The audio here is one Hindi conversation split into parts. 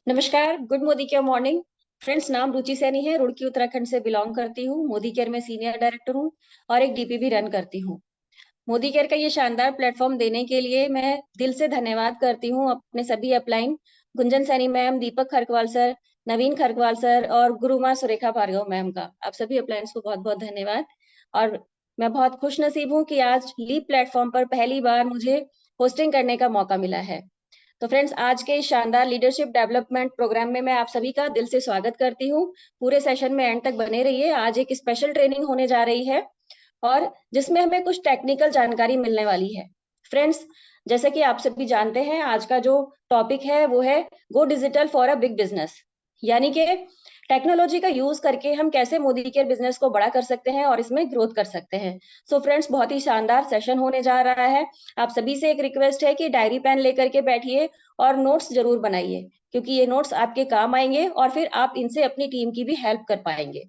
नमस्कार, good Modi care morning. Friends, नाम रुचि सैनी है, रुड़की उत्तराखंड से बिलोंग करती हूँ। मोदी केयर में सीनियर डायरेक्टर हूँ और एक डीपी भी रन करती हूँ। मोदी केयर का ये शानदार प्लेटफॉर्म देने के लिए मैं दिल से धन्यवाद करती हूँ अपने सभी अपलाइन गुंजन सैनी मैम, दीपक खरकवाल सर, नवीन खरकवाल सर और गुरुमा सुरेखा भार्गव मैम का। आप सभी अपलाइंस को बहुत बहुत धन्यवाद। और मैं बहुत खुश नसीब हूँ कि आज लीप प्लेटफॉर्म पर पहली बार मुझे होस्टिंग करने का मौका मिला है। तो फ्रेंड्स, आज के इस शानदार लीडरशिप डेवलपमेंट प्रोग्राम में मैं आप सभी का दिल से स्वागत करती हूँ। पूरे सेशन में एंड तक बने रहिए। आज एक स्पेशल ट्रेनिंग होने जा रही है और जिसमें हमें कुछ टेक्निकल जानकारी मिलने वाली है। फ्रेंड्स, जैसे कि आप सभी जानते हैं, आज का जो टॉपिक है वो है गो digital for a big business. यानी कि टेक्नोलॉजी का यूज करके हम कैसे मोदी केयर बिजनेस को बड़ा कर सकते हैं और इसमें ग्रोथ कर सकते हैं। सो फ्रेंड्स, बहुत ही शानदार सेशन होने जा रहा है। आप सभी से एक रिक्वेस्ट है कि डायरी पेन लेकर के बैठिए और नोट्स जरूर बनाइए, क्योंकि ये नोट्स आपके काम आएंगे और फिर आप इनसे अपनी टीम की भी हेल्प कर पाएंगे।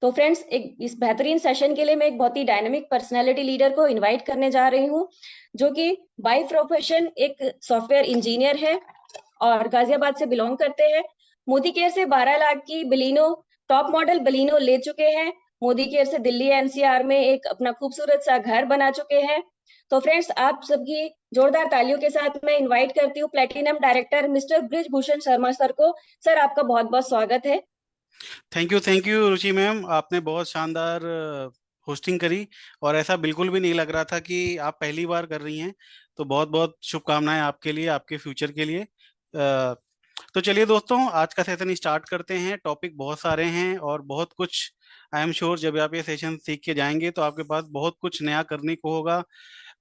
तो फ्रेंड्स, एक इस बेहतरीन सेशन के लिए मैं एक बहुत ही डायनेमिक पर्सनैलिटी लीडर को इनवाइट करने जा रही हूँ, जो कि बाय प्रोफेशन एक सॉफ्टवेयर इंजीनियर है और गाजियाबाद से बिलोंग करते हैं। मोदी केयर से 12 लाख की बलिनो, टॉप मॉडल बलिनो ले चुके हैं। मोदी केयर से दिल्ली एनसीआर में एक अपना खूबसूरत सा घर बना चुके हैं। तो फ्रेंड्स, आप सबकी जोरदार तालियों के साथ मैं इनवाइट करती हूँ platinum director mister Brijbhushan Sharma sir को। सर, आपका बहुत बहुत स्वागत है। थैंक यू रुचि मैम, आपने बहुत शानदार होस्टिंग करी। और ऐसा बिल्कुल भी नहीं लग रहा था कि आप पहली बार कर रही हैं। तो बहुत बहुत शुभकामनाएं आपके लिए, आपके फ्यूचर के लिए। तो चलिए दोस्तों, आज का सेशन स्टार्ट करते हैं। टॉपिक बहुत सारे हैं और बहुत कुछ। आई एम श्योर जब आप ये सेशन सीख के जाएंगे तो आपके पास बहुत कुछ नया करने को होगा।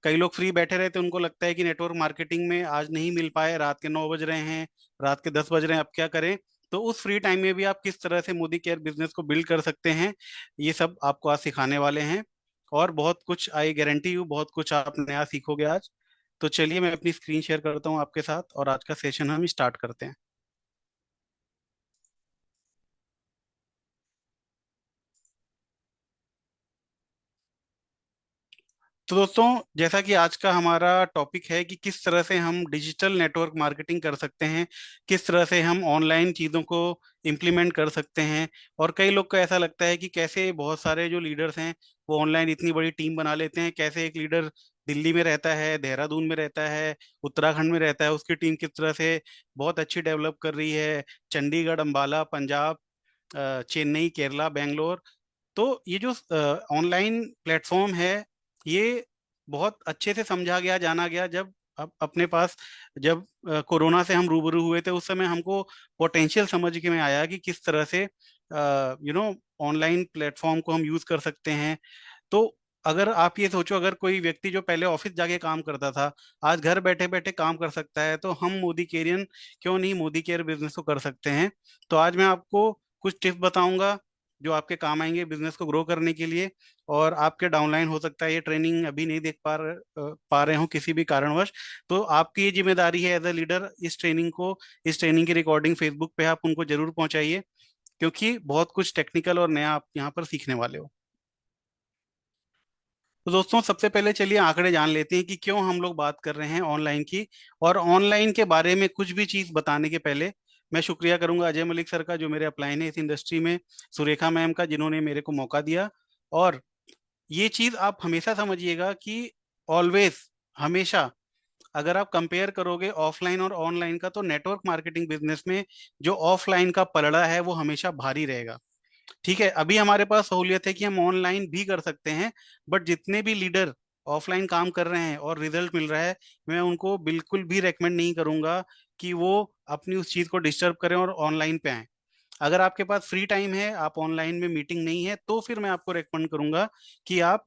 कई लोग फ्री बैठे रहते हैं, उनको लगता है कि नेटवर्क मार्केटिंग में आज नहीं मिल पाए, रात के 9 बज रहे हैं, रात के 10 बज रहे हैं, अब क्या करें। तो उस फ्री टाइम में भी आप किस तरह से मोदी केयर बिजनेस को बिल्ड कर सकते हैं, ये सब आपको आज सिखाने वाले हैं। और बहुत कुछ, आई गारंटी यू, बहुत कुछ आप नया सीखोगे आज। तो चलिए मैं अपनी स्क्रीन शेयर करता हूँ आपके साथ और आज का सेशन हम स्टार्ट करते हैं। तो दोस्तों, जैसा कि आज का हमारा टॉपिक है कि किस तरह से हम डिजिटल नेटवर्क मार्केटिंग कर सकते हैं, किस तरह से हम ऑनलाइन चीज़ों को इम्प्लीमेंट कर सकते हैं। और कई लोग को ऐसा लगता है कि कैसे बहुत सारे जो लीडर्स हैं वो ऑनलाइन इतनी बड़ी टीम बना लेते हैं। कैसे एक लीडर दिल्ली में रहता है, देहरादून में रहता है, उत्तराखंड में रहता है, उसकी टीम किस तरह से बहुत अच्छी डेवलप कर रही है, चंडीगढ़, अंबाला, पंजाब, चेन्नई, केरला, बेंगलोर। तो ये जो ऑनलाइन प्लेटफॉर्म है, ये बहुत अच्छे से समझा गया, जाना गया जब अपने पास, जब कोरोना से हम रूबरू हुए थे, उस समय हमको पोटेंशियल समझ के में आया कि किस तरह से ऑनलाइन प्लेटफॉर्म को हम यूज कर सकते हैं। तो अगर आप ये सोचो, अगर कोई व्यक्ति जो पहले ऑफिस जाके काम करता था आज घर बैठे बैठे काम कर सकता है, तो हम मोदी केरियन क्यों नहीं मोदी केयर बिजनेस को कर सकते हैं। तो आज मैं आपको कुछ टिप्स बताऊंगा जो आपके काम आएंगे बिजनेस को ग्रो करने के लिए। और आपके डाउनलाइन हो सकता है ये ट्रेनिंग अभी नहीं देख पा रहे हो किसी भी कारणवश। तो आपकी ये जिम्मेदारी है एज अ लीडर, इस ट्रेनिंग की रिकॉर्डिंग फेसबुक पे आप उनको जरूर पहुंचाइए, क्योंकि बहुत कुछ टेक्निकल और नया आप यहाँ पर सीखने वाले हो। तो दोस्तों, सबसे पहले चलिए आंकड़े जान लेते हैं कि क्यों हम लोग बात कर रहे हैं ऑनलाइन की। और ऑनलाइन के बारे में कुछ भी चीज़ बताने के पहले मैं शुक्रिया करूंगा अजय मलिक सर का, जो मेरे अपलाइन है इस इंडस्ट्री में, सुरेखा मैम का, जिन्होंने मेरे को मौका दिया। और ये चीज़ आप हमेशा समझिएगा कि ऑलवेज, हमेशा, अगर आप कंपेयर करोगे ऑफलाइन और ऑनलाइन का, तो नेटवर्क मार्केटिंग बिजनेस में जो ऑफलाइन का पलड़ा है वो हमेशा भारी रहेगा। ठीक है, अभी हमारे पास सहूलियत है कि हम ऑनलाइन भी कर सकते हैं। बट जितने भी लीडर ऑफलाइन काम कर रहे हैं और रिजल्ट मिल रहा है, मैं उनको बिल्कुल भी रेकमेंड नहीं करूंगा कि वो अपनी उस चीज को डिस्टर्ब करें और ऑनलाइन पे आए। अगर आपके पास फ्री टाइम है, आप ऑनलाइन में मीटिंग नहीं है, तो फिर मैं आपको रेकमेंड करूंगा कि आप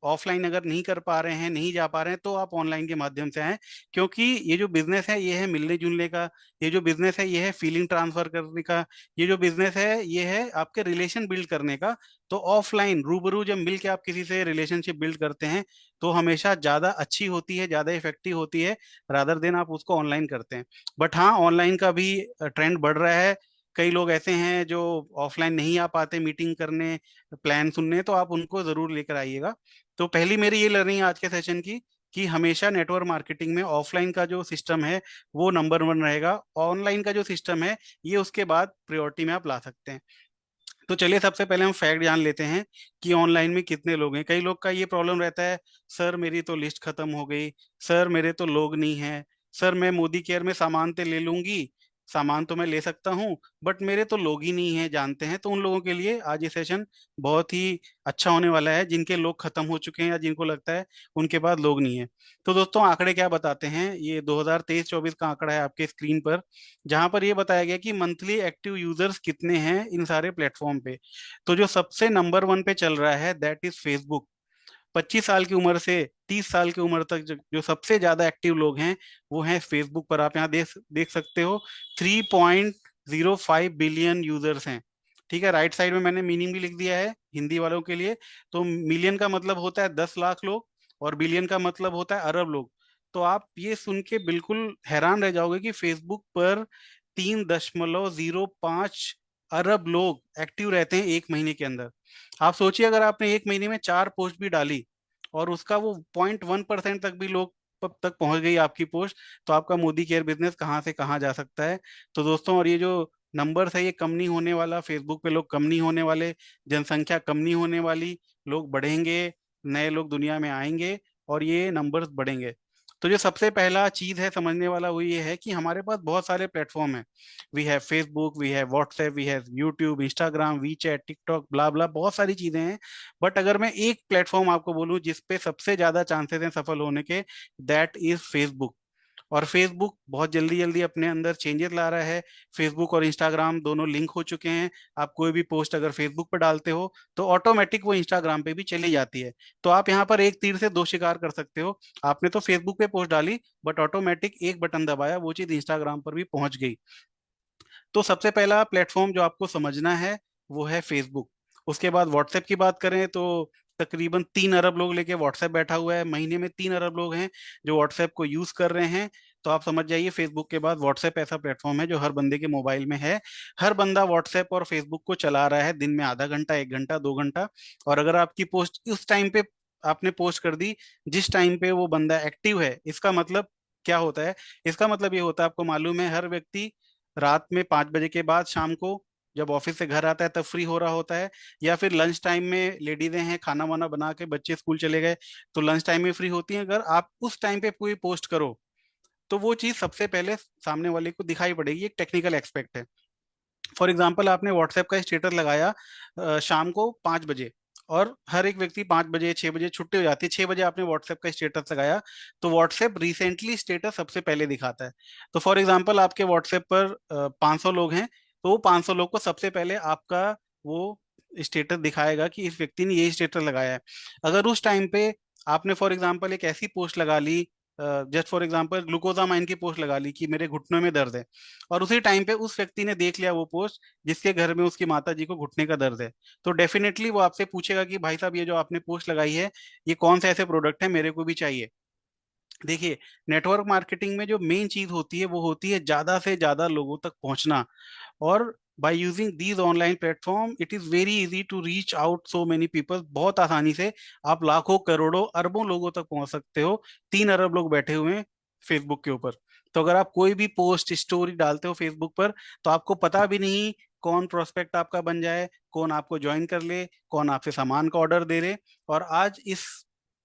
ऑफलाइन अगर नहीं कर पा रहे हैं, नहीं जा पा रहे हैं, तो आप ऑनलाइन के माध्यम से आए। क्योंकि ये जो बिजनेस है ये है मिलने जुलने का, ये जो बिजनेस है ये है फीलिंग ट्रांसफर करने का, ये जो बिजनेस है ये है आपके रिलेशन बिल्ड करने का। तो ऑफलाइन रूबरू जब मिल के आप किसी से रिलेशनशिप बिल्ड करते हैं, तो हमेशा ज़्यादा अच्छी होती है, ज़्यादा इफेक्टिव होती है, रादर देन आप उसको ऑनलाइन करते हैं। बट हाँ, ऑनलाइन का भी ट्रेंड बढ़ रहा है। कई लोग ऐसे हैं जो ऑफलाइन नहीं आ पाते मीटिंग करने, प्लान सुनने, तो आप उनको जरूर लेकर आइएगा। तो पहली मेरी ये लर्निंग आज के सेशन की कि हमेशा नेटवर्क मार्केटिंग में ऑफलाइन का जो सिस्टम है वो नंबर वन रहेगा, ऑनलाइन का जो सिस्टम है ये उसके बाद प्रायोरिटी में आप ला सकते हैं। तो चलिए सबसे पहले हम फैक्ट जान लेते हैं कि ऑनलाइन में कितने लोग हैं। कई लोग का ये प्रॉब्लम रहता है, सर मेरी तो लिस्ट खत्म हो गई, सर मेरे तो लोग नहीं हैं, सर मैं मोदी केयर में सामान तो ले लूंगी, सामान तो मैं ले सकता हूँ, बट मेरे तो लोग ही नहीं है जानते हैं। तो उन लोगों के लिए आज ये सेशन बहुत ही अच्छा होने वाला है, जिनके लोग खत्म हो चुके हैं या जिनको लगता है उनके पास लोग नहीं है। तो दोस्तों आंकड़े क्या बताते हैं, ये 2023-24 का आंकड़ा है आपके स्क्रीन पर, जहां पर ये बताया गया कि मंथली एक्टिव यूजर्स कितने हैं इन सारे प्लेटफॉर्म पे। तो जो सबसे नंबर वन पे चल रहा है दैट इज फेसबुक। 25 साल की उम्र से 30 साल की उम्र तक जो सबसे ज्यादा एक्टिव लोग हैं वो हैं फेसबुक पर। आप यहाँ देख देख सकते हो 3.05 बिलियन यूजर्स हैं। ठीक है, राइट साइड में मैंने मीनिंग भी लिख दिया है हिंदी वालों के लिए। तो मिलियन का मतलब होता है 10 लाख लोग, और बिलियन का मतलब होता है अरब लोग। तो आप ये सुन के बिल्कुल हैरान रह जाओगे कि फेसबुक पर 3.05 अरब लोग एक्टिव रहते हैं एक महीने के अंदर। आप सोचिए अगर आपने एक महीने में 4 पोस्ट भी डाली और उसका वो 0.1% तक भी लोग तक पहुंच गई आपकी पोस्ट, तो आपका मोदी केयर बिजनेस कहाँ से कहाँ जा सकता है। तो दोस्तों, और ये जो नंबर्स है ये कम नहीं होने वाला, फेसबुक पे लोग कम नहीं होने वाले, जनसंख्या कम नहीं होने वाली, लोग बढ़ेंगे, नए लोग दुनिया में आएंगे और ये नंबर्स बढ़ेंगे। तो जो सबसे पहला चीज है समझने वाला वो ये है कि हमारे पास बहुत सारे प्लेटफॉर्म हैं। We have Facebook, we have WhatsApp, we have YouTube, Instagram, WeChat, TikTok, blah blah, बहुत सारी चीजें हैं। बट अगर मैं एक प्लेटफॉर्म आपको बोलूं जिसपे सबसे ज्यादा चांसेस हैं सफल होने के, दैट इज फेसबुक। और फेसबुक बहुत जल्दी जल्दी अपने अंदर चेंजेस ला रहा है। फेसबुक और इंस्टाग्राम दोनों लिंक हो चुके हैं। आप कोई भी पोस्ट अगर फेसबुक पर डालते हो तो ऑटोमेटिक वो इंस्टाग्राम पे भी चली जाती है। तो आप यहाँ पर एक तीर से दो शिकार कर सकते हो। आपने तो फेसबुक पे पोस्ट डाली, बट ऑटोमेटिक एक बटन दबाया, वो चीज इंस्टाग्राम पर भी पहुंच गई। तो सबसे पहला प्लेटफॉर्म जो आपको समझना है वो है फेसबुक। उसके बाद व्हाट्सएप की बात करें तो तकरीबन 3 अरब लोग लेके व्हाट्सएप बैठा हुआ है, महीने में 3 अरब लोग हैं जो व्हाट्सएप को यूज कर रहे हैं। तो आप समझ जाइए फेसबुक के बाद व्हाट्सएप ऐसा प्लेटफॉर्म है जो हर बंदे के मोबाइल में है। हर बंदा व्हाट्सएप और फेसबुक को चला रहा है दिन में आधा घंटा, 1 घंटा, 2 घंटा। और अगर आपकी पोस्ट उस टाइम पे आपने पोस्ट कर दी जिस टाइम पे वो बंदा एक्टिव है, इसका मतलब क्या होता है? इसका मतलब ये होता है, आपको मालूम है, हर व्यक्ति रात में 5 बजे के बाद शाम को जब ऑफिस से घर आता है तब फ्री हो रहा होता है, या फिर लंच टाइम में लेडीजें हैं खाना वाना बना के बच्चे स्कूल चले गए तो लंच टाइम में फ्री होती हैं। अगर आप उस टाइम पे कोई पोस्ट करो तो वो चीज सबसे पहले सामने वाले को दिखाई पड़ेगी। एक टेक्निकल एक्सपेक्ट है। फॉर एग्जाम्पल आपने व्हाट्सएप का स्टेटस लगाया शाम को 5 बजे, और हर एक व्यक्ति 5 बजे 6 बजे छुट्टी हो जाती है, 6 बजे आपने व्हाट्सएप का स्टेटस लगाया तो व्हाट्सएप रिसेंटली स्टेटस सबसे पहले दिखाता है। तो फॉर एग्जाम्पल आपके व्हाट्सएप पर 500 लोग हैं, तो वो 500 लोग को सबसे पहले आपका वो स्टेटस दिखाएगा कि इस व्यक्ति ने ये स्टेटस लगाया है। अगर उस टाइम पे आपने फॉर एग्जाम्पल एक ऐसी पोस्ट लगा ली, जस्ट फॉर एग्जाम्पल ग्लूकोजामाइन की पोस्ट लगा ली कि मेरे घुटनों में दर्द है, और उसी टाइम पे उस व्यक्ति ने देख लिया वो पोस्ट जिसके घर में उसकी माता जी को घुटने का दर्द है, तो डेफिनेटली वो आपसे पूछेगा कि भाई साहब ये जो आपने पोस्ट लगाई है ये कौन सा ऐसे प्रोडक्ट है, मेरे को भी चाहिए। देखिए, नेटवर्क मार्केटिंग में जो मेन चीज होती है वो होती है ज्यादा से ज्यादा लोगों तक पहुंचना। और by using these online platform it is very easy to reach out so many people. बहुत आसानी से आप लाखों करोड़ों अरबों लोगों तक पहुंच सकते हो। 3 अरब लोग बैठे हुए हैं फेसबुक के ऊपर। तो अगर आप कोई भी पोस्ट स्टोरी डालते हो फेसबुक पर तो आपको पता भी नहीं कौन प्रोस्पेक्ट आपका बन जाए, कौन आपको ज्वाइन कर ले, कौन आपसे सामान का ऑर्डर दे रहे। और आज इस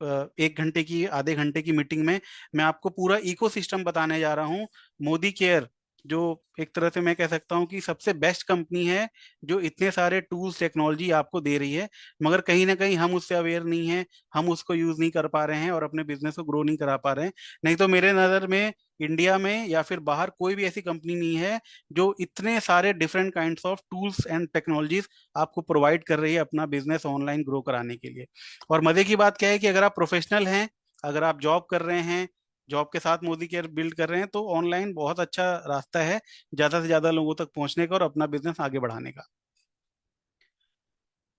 1 घंटे की आधे घंटे की मीटिंग में मैं आपको पूरा इकोसिस्टम बताने जा रहा हूँ। मोदी केयर जो एक तरह से मैं कह सकता हूँ कि सबसे बेस्ट कंपनी है जो इतने सारे टूल्स टेक्नोलॉजी आपको दे रही है, मगर कहीं ना कहीं हम उससे अवेयर नहीं है, हम उसको यूज नहीं कर पा रहे हैं और अपने बिजनेस को ग्रो नहीं करा पा रहे हैं। नहीं तो मेरे नज़र में इंडिया में या फिर बाहर कोई भी ऐसी कंपनी नहीं है जो इतने सारे different kinds of tools and technologies आपको प्रोवाइड कर रही है अपना बिजनेस ऑनलाइन ग्रो कराने के लिए। और मजे की बात क्या है कि अगर आप प्रोफेशनल हैं, अगर आप जॉब कर रहे हैं, जॉब के साथ मोदी केयर बिल्ड कर रहे हैं, तो ऑनलाइन बहुत अच्छा रास्ता है ज्यादा से ज्यादा लोगों तक पहुंचने का और अपना बिजनेस आगे बढ़ाने का।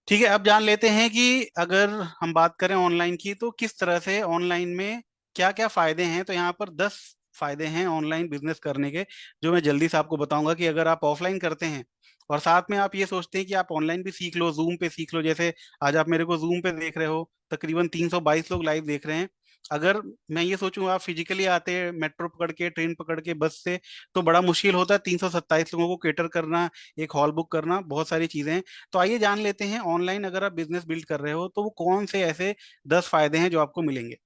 ठीक है, अब जान लेते हैं कि अगर हम बात करें ऑनलाइन की तो किस तरह से ऑनलाइन में क्या क्या फायदे हैं। तो यहाँ पर 10 फायदे हैं ऑनलाइन बिजनेस करने के, जो मैं जल्दी से आपको बताऊंगा कि अगर आप ऑफलाइन करते हैं और साथ में आप ये सोचते हैं कि आप ऑनलाइन भी सीख लो, जूम पे सीख लो, जैसे आज आप मेरे को जूम पे देख रहे हो, तकरीबन 322 लोग लाइव देख रहे हैं। अगर मैं ये सोचूं आप फिजिकली आते मेट्रो पकड़ के, ट्रेन पकड़ के, बस से, तो बड़ा मुश्किल होता है 327 लोगों को केटर करना, एक हॉल बुक करना, बहुत सारी चीजें हैं। तो आइए जान लेते हैं ऑनलाइन अगर आप बिजनेस बिल्ड कर रहे हो तो वो कौन से ऐसे 10 फायदे हैं जो आपको मिलेंगे।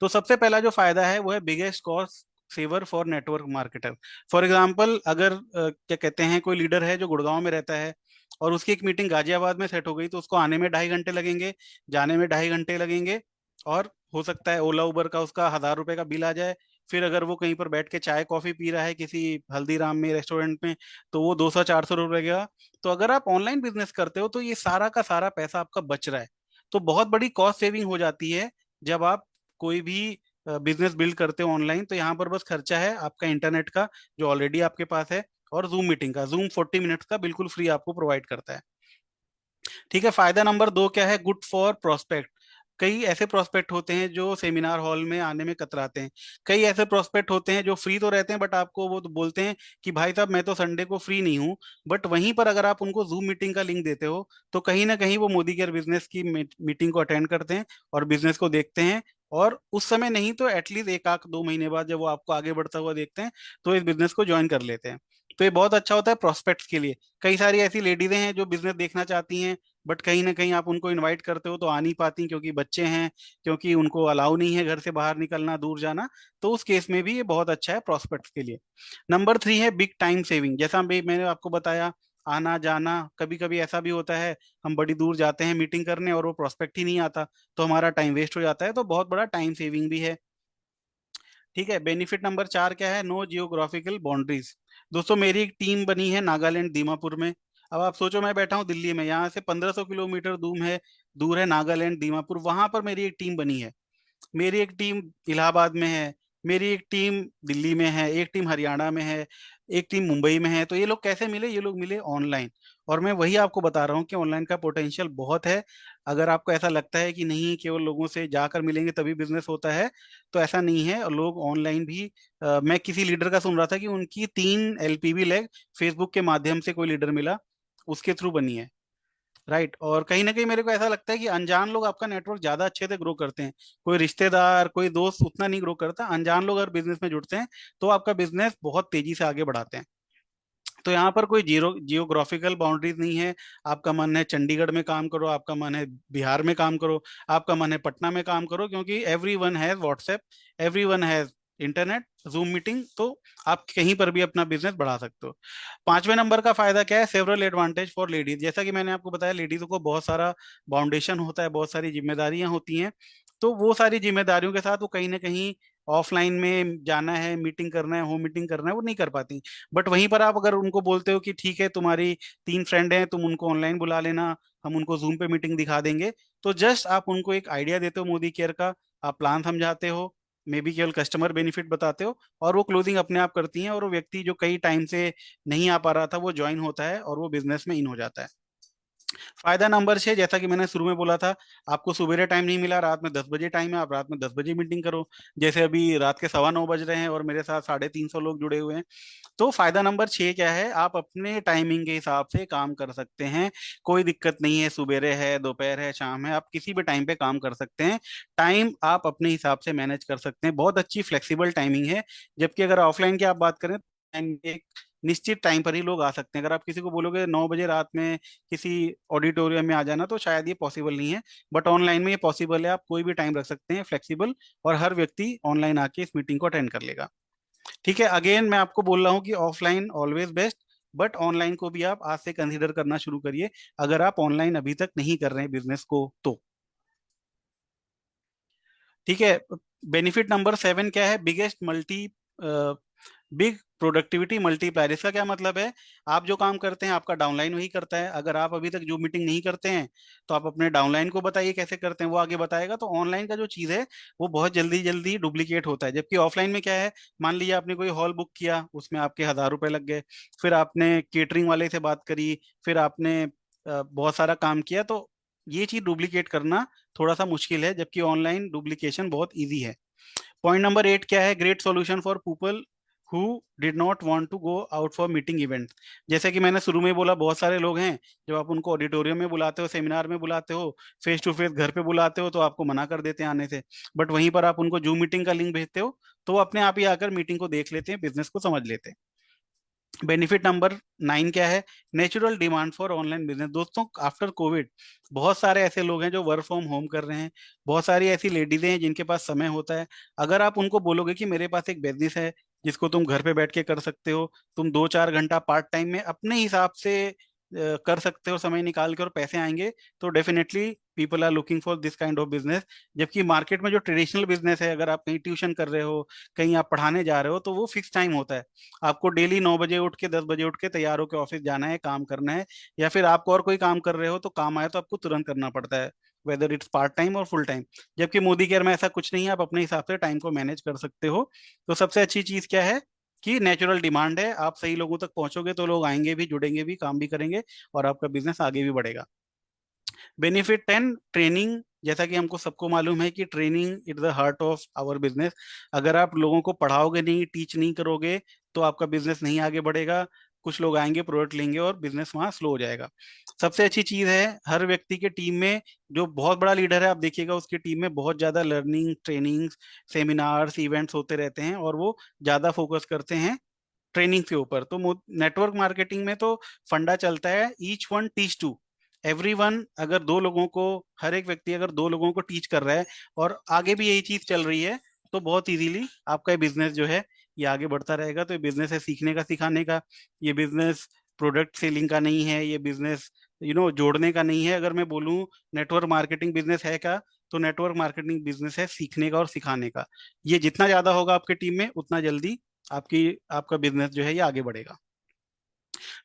तो सबसे पहला जो फायदा है वो है biggest cost saver for network marketer. For example, अगर क्या कहते हैं, कोई लीडर है जो गुड़गांव में रहता है और उसकी एक मीटिंग गाजियाबाद में सेट हो गई, तो उसको आने में 2.5 घंटे लगेंगे, जाने में 2.5 घंटे लगेंगे, और हो सकता है ओला उबर का उसका 1,000 रुपए का बिल आ जाए। फिर अगर वो कहीं पर बैठ के चाय कॉफी पी रहा है किसी हल्दीराम में रेस्टोरेंट में, तो वो 200-400 रुपए का। तो अगर आप ऑनलाइन बिजनेस करते हो तो ये सारा का सारा पैसा आपका बच रहा है। तो बहुत बड़ी कॉस्ट सेविंग हो जाती है जब आप कोई भी बिजनेस बिल्ड करते हो ऑनलाइन। तो यहाँ पर बस खर्चा है आपका इंटरनेट का, जो ऑलरेडी आपके पास है, और जूम मीटिंग का। जूम 40 मिनट्स का बिल्कुल फ्री आपको प्रोवाइड करता है। ठीक है, फायदा नंबर 2 क्या है? Good for prospect. कई ऐसे प्रोस्पेक्ट होते हैं जो सेमिनार हॉल में आने में कतराते हैं। कई ऐसे प्रोस्पेक्ट होते हैं जो फ्री तो रहते हैं, बट आपको वो तो बोलते हैं कि भाई साहब मैं तो संडे को फ्री नहीं हूँ। बट वहीं पर अगर आप उनको जूम मीटिंग का लिंक देते हो तो कहीं ना कहीं वो मोदी केयर बिजनेस की मीटिंग को अटेंड करते हैं और बिजनेस को देखते हैं। और उस समय नहीं तो एटलीस्ट 1 आध 2 महीने बाद जब वो आपको आगे बढ़ता हुआ देखते हैं तो इस बिजनेस को ज्वाइन कर लेते हैं। तो ये बहुत अच्छा होता है प्रोस्पेक्ट्स के लिए। कई सारी ऐसी लेडीजें हैं जो बिजनेस देखना चाहती हैं, बट कहीं ना कहीं आप उनको इनवाइट करते हो तो आ नहीं पाती, क्योंकि बच्चे हैं, क्योंकि उनको अलाउ नहीं है घर से बाहर निकलना, दूर जाना। तो उस केस में भी ये बहुत अच्छा है प्रोस्पेक्ट्स के लिए। नंबर 3 है बिग टाइम सेविंग। जैसा मैंने आपको बताया, आना जाना, कभी कभी ऐसा भी होता है हम बड़ी दूर जाते हैं मीटिंग करने और वो प्रोस्पेक्ट ही नहीं आता, तो हमारा टाइम वेस्ट हो जाता है। तो बहुत बड़ा टाइम सेविंग भी है। ठीक है, बेनिफिट नंबर 4 क्या है? No geographical boundaries. दोस्तों, मेरी एक टीम बनी है नागालैंड दीमापुर में। अब आप सोचो, मैं बैठा हूँ दिल्ली में, यहाँ से 1500 किलोमीटर दूर है नागालैंड दीमापुर, वहां पर मेरी एक टीम बनी है। मेरी एक टीम इलाहाबाद में है, मेरी एक टीम दिल्ली में है, एक टीम हरियाणा में है, एक टीम मुंबई में है। तो ये लोग कैसे मिले? ये लोग मिले ऑनलाइन। और मैं वही आपको बता रहा हूँ कि ऑनलाइन का पोटेंशियल बहुत है। अगर आपको ऐसा लगता है कि नहीं केवल लोगों से जाकर मिलेंगे तभी बिजनेस होता है, तो ऐसा नहीं है। और लोग ऑनलाइन भी मैं किसी लीडर का सुन रहा था कि उनकी 3 LPV लेग फेसबुक के माध्यम से कोई लीडर मिला, उसके थ्रू बनी है। राइट। और कहीं ना कहीं मेरे को ऐसा लगता है कि अनजान लोग आपका नेटवर्क ज्यादा अच्छे से ग्रो करते हैं। कोई रिश्तेदार, कोई दोस्त उतना नहीं ग्रो करता। अनजान लोग अगर बिजनेस में जुड़ते हैं तो आपका बिजनेस बहुत तेजी से आगे बढ़ाते हैं। तो यहाँ पर कोई जियोग्राफिकल बाउंड्रीज नहीं है। आपका मन है चंडीगढ़ में काम करो, आपका मन है बिहार में काम करो, आपका मन है पटना में काम करो, क्योंकि every one has WhatsApp, every one has internet, zoom meeting. तो आप कहीं पर भी अपना बिजनेस बढ़ा सकते हो। 5वें नंबर का फायदा क्या है? Several advantage for ladies. जैसा कि मैंने आपको बताया, लेडीज को बहुत सारा बाउंडेशन होता है, बहुत सारी जिम्मेदारियां होती हैं। तो वो सारी जिम्मेदारियों के साथ वो कहीं ना कहीं ऑफलाइन में जाना है, मीटिंग करना है, होम मीटिंग करना है, वो नहीं कर पाती। बट वहीं पर आप अगर उनको बोलते हो कि ठीक है तुम्हारी 3 फ्रेंड हैं, तुम उनको ऑनलाइन बुला लेना, हम उनको जूम पे मीटिंग दिखा देंगे, तो जस्ट आप उनको एक आइडिया देते हो मोदी केयर का, आप प्लान समझाते हो, मे बी केवल कस्टमर बेनिफिट बताते हो, और वो क्लोजिंग अपने आप करती हैं, और वो व्यक्ति जो कई टाइम से नहीं आ पा रहा था वो ज्वाइन होता है और वो बिजनेस में इन हो जाता है। फायदा नंबर 6, जैसा कि मैंने शुरू में बोला था, आपको सुबेरे टाइम नहीं मिला, रात में 10 बजे टाइम है, आप रात में 10 बजे मीटिंग करो। जैसे अभी रात के 9:15 बज रहे हैं और मेरे साथ 350 लोग जुड़े हुए हैं। तो फायदा नंबर 6 क्या है? आप अपने टाइमिंग के हिसाब से काम कर सकते हैं। कोई दिक्कत नहीं है, सुबेरे है, दोपहर है, शाम है, आप किसी भी टाइम पे काम कर सकते हैं। टाइम आप अपने हिसाब से मैनेज कर सकते हैं, बहुत अच्छी फ्लेक्सिबल टाइमिंग है। जबकि अगर ऑफलाइन की आप बात करें, टाइम एक निश्चित टाइम पर ही लोग आ सकते हैं। अगर आप किसी को बोलोगे 9 बजे रात में किसी ऑडिटोरियम में आ जाना, तो शायद ये पॉसिबल नहीं है। बट ऑनलाइन में ये पॉसिबल है, आप कोई भी टाइम रख सकते हैं फ्लेक्सिबल, और हर व्यक्ति ऑनलाइन आके इस मीटिंग को अटेंड कर लेगा। ठीक है, अगेन मैं आपको बोल रहा हूँ कि offline always best, but online को भी आप आज से कंसीडर करना शुरू करिए अगर आप ऑनलाइन अभी तक नहीं कर रहे हैं बिजनेस को तो। ठीक है, बेनिफिट नंबर 7 क्या है? Biggest multi big productivity multiplier. इसका क्या मतलब है? आप जो काम करते हैं आपका डाउनलाइन वही करता है। अगर आप अभी तक जो मीटिंग नहीं करते हैं तो आप अपने डाउनलाइन को बताइए कैसे करते हैं, वो आगे बताएगा। तो ऑनलाइन का जो चीज़ है वो बहुत जल्दी जल्दी डुप्लीकेट होता है, जबकि ऑफलाइन में क्या है? मान लीजिए आपने कोई हॉल बुक किया, उसमें आपके 1,000 रुपए लग गए, फिर आपने केटरिंग वाले से बात करी, फिर आपने बहुत सारा काम किया, तो ये चीज़ डुप्लीकेट करना थोड़ा सा मुश्किल है, जबकि ऑनलाइन डुप्लीकेशन बहुत ईजी है। पॉइंट नंबर 8 क्या है? Great solution for people who did not want to go out for meeting event. जैसे कि मैंने शुरू में बोला, बहुत सारे लोग हैं, जब आप उनको ऑडिटोरियम में बुलाते हो, सेमिनार में बुलाते हो, फेस टू फेस घर पे बुलाते हो, तो आपको मना कर देते हैं आने से। बट वहीं पर आप उनको जूम मीटिंग का लिंक भेजते हो, तो वो अपने आप ही आकर मीटिंग को देख लेते हैं, बिजनेस को समझ लेते हैं। बेनिफिट नंबर 9 क्या है? Natural demand for online business. दोस्तों, आफ्टर कोविड बहुत सारे ऐसे लोग हैं जो वर्क फ्रॉम होम कर रहे हैं, बहुत सारी ऐसी लेडीज हैं जिनके पास समय होता है। अगर आप उनको बोलोगे कि मेरे पास एक बिजनेस है जिसको तुम घर पे बैठ के कर सकते हो, तुम 2-4 घंटा पार्ट टाइम में अपने हिसाब से कर सकते हो समय निकाल के, और पैसे आएंगे, तो definitely people are looking for this kind of business. जबकि मार्केट में जो ट्रेडिशनल बिजनेस है, अगर आप कहीं ट्यूशन कर रहे हो, कहीं आप पढ़ाने जा रहे हो, तो वो फिक्स टाइम होता है। आपको डेली 9 बजे उठ के 10 बजे उठ के तैयार होकर ऑफिस जाना है, काम करना है, या फिर आपको और कोई काम कर रहे हो तो काम आया तो आपको तुरंत करना पड़ता है, वेदर इट्स पार्ट टाइम और फुल टाइम। जबकि मोदी केयर में ऐसा कुछ नहीं है, आप अपने हिसाब से टाइम को मैनेज कर सकते हो। तो सबसे अच्छी चीज क्या है कि नेचुरल डिमांड है। आप सही लोगों तक पहुंचोगे तो लोग आएंगे भी, जुड़ेंगे भी, काम भी करेंगे, और आपका बिजनेस आगे भी बढ़ेगा। Benefit 10, training. जैसा कि हमको सबको मालूम है कि training is the heart of our business. अगर आप लोगों को पढ़ाओगे नहीं, टीच नहीं करोगे, तो आपका बिजनेस नहीं आगे बढ़ेगा। कुछ लोग आएंगे, प्रोडक्ट लेंगे, और बिजनेस वहां स्लो हो जाएगा। सबसे अच्छी चीज है, हर व्यक्ति के टीम में जो बहुत बड़ा लीडर है, आप देखिएगा उसकी टीम में बहुत ज्यादा लर्निंग, ट्रेनिंग, सेमिनार्स, इवेंट्स होते रहते हैं, और वो ज्यादा फोकस करते हैं ट्रेनिंग के ऊपर। तो नेटवर्क मार्केटिंग में तो फंडा चलता है, each one teach to everyone. अगर दो लोगों को, हर एक व्यक्ति अगर दो लोगों को टीच कर रहा है, और आगे भी यही चीज चल रही है, तो बहुत इजीली आपका बिजनेस जो है ये आगे बढ़ता रहेगा। तो ये बिजनेस है सीखने का, सिखाने का। ये बिजनेस प्रोडक्ट सेलिंग का नहीं है, ये बिजनेस जोड़ने का नहीं है। अगर मैं बोलूँ नेटवर्क मार्केटिंग बिजनेस है क्या, तो नेटवर्क मार्केटिंग बिजनेस है सीखने का और सिखाने का। ये जितना ज्यादा होगा आपके टीम में, उतना जल्दी आपकी आपका बिजनेस जो है ये आगे बढ़ेगा।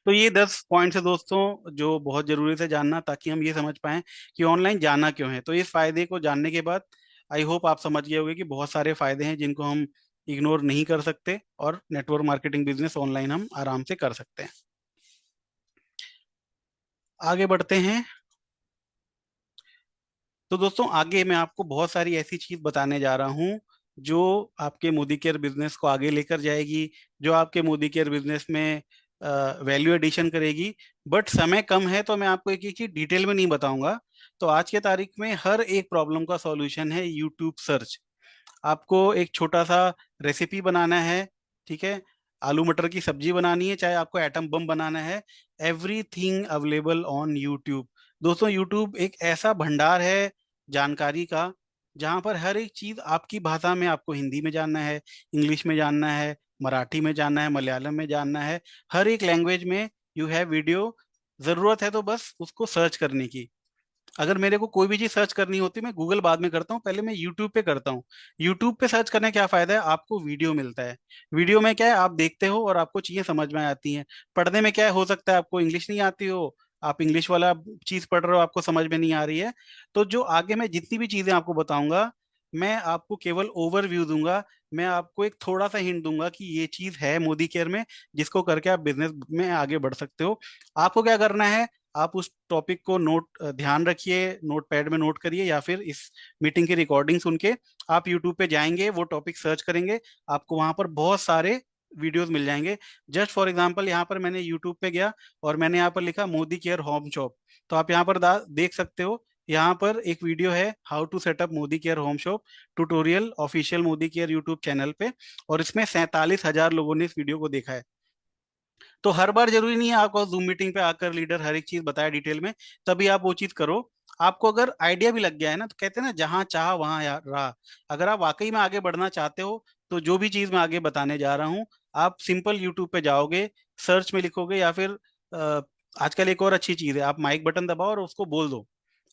तो ये 10 पॉइंट्स है दोस्तों, जो बहुत जरूरी थे जानना, ताकि हम ये समझ पाएं कि ऑनलाइन जाना क्यों है। तो इस फायदे को जानने के बाद आई होप आप समझ गए होंगे कि बहुत सारे फायदे हैं जिनको हम इग्नोर नहीं कर सकते, और नेटवर्क मार्केटिंग बिजनेस ऑनलाइन हम आराम से कर सकते हैं। आगे बढ़ते हैं। तो दोस्तों, आगे मैं आपको बहुत सारी ऐसी चीज बताने जा रहा हूँ जो आपके मोदी केयर बिजनेस को आगे लेकर जाएगी, जो आपके मोदी केयर बिजनेस में वैल्यू एडिशन करेगी। बट समय कम है, तो मैं आपको एक एक चीज डिटेल में नहीं बताऊंगा। तो आज के तारीख में हर एक प्रॉब्लम का सॉल्यूशन है यूट्यूब सर्च। आपको एक छोटा सा रेसिपी बनाना है, ठीक है, आलू मटर की सब्जी बनानी है, चाहे आपको एटम बम बनाना है, एवरीथिंग अवेलेबल ऑन यूट्यूब। दोस्तों, यूट्यूब एक ऐसा भंडार है जानकारी का, जहाँ पर हर एक चीज आपकी भाषा में, आपको हिंदी में जानना है, इंग्लिश में जानना है, मराठी में जानना है, मलयालम में जानना है, हर एक लैंग्वेज में यू हैव वीडियो। जरूरत है तो बस उसको सर्च करने की। अगर मेरे को कोई भी चीज सर्च करनी होती है, मैं गूगल बाद में करता हूँ, पहले मैं यूट्यूब पे करता हूँ। यूट्यूब पे सर्च करने का क्या फायदा है? आपको वीडियो मिलता है। वीडियो में क्या है, आप देखते हो और आपको चीजें समझ में आती हैं। पढ़ने में क्या है, हो सकता है आपको इंग्लिश नहीं आती हो, आप इंग्लिश वाला चीज पढ़ रहे हो, आपको समझ में नहीं आ रही है। तो जो आगे मैं जितनी भी चीजें आपको बताऊंगा, मैं आपको केवल ओवरव्यू दूंगा। मैं आपको एक थोड़ा सा हिंट दूंगा कि ये चीज है मोदी केयर में, जिसको करके आप बिजनेस में आगे बढ़ सकते हो। आपको क्या करना है, आप उस टॉपिक को ध्यान रखिए, नोट पैड में नोट करिए, या फिर इस मीटिंग की रिकॉर्डिंग सुन के आप यूट्यूब पे जाएंगे, वो टॉपिक सर्च करेंगे, आपको वहां पर बहुत सारे वीडियोस मिल जाएंगे। जस्ट फॉर एग्जांपल, यहाँ पर मैंने यूट्यूब पे गया और मैंने यहाँ पर लिखा मोदी केयर होम शॉप। तो आप यहाँ पर देख सकते हो, यहाँ पर एक वीडियो है, how to setup Modicare home shop tutorial, official Modicare YouTube channel पे। और इसमें 47,000 लोगों ने इस वीडियो को देखा है। तो हर बार जरूरी नहीं है आपको जूम मीटिंग पे आकर लीडर हर एक चीज बताए डिटेल में, तभी आप वो चीज करो। आपको अगर आइडिया भी लग गया है ना, तो कहते हैं ना, जहां चाह वहां रहा। अगर आप वाकई में आगे बढ़ना चाहते हो, तो जो भी चीज मैं आगे बताने जा रहा हूँ, आप सिंपल यूट्यूब पे जाओगे, सर्च में लिखोगे, या फिर अ, आजकल एक और अच्छी चीज है, आप माइक बटन दबाओ और उसको बोल दो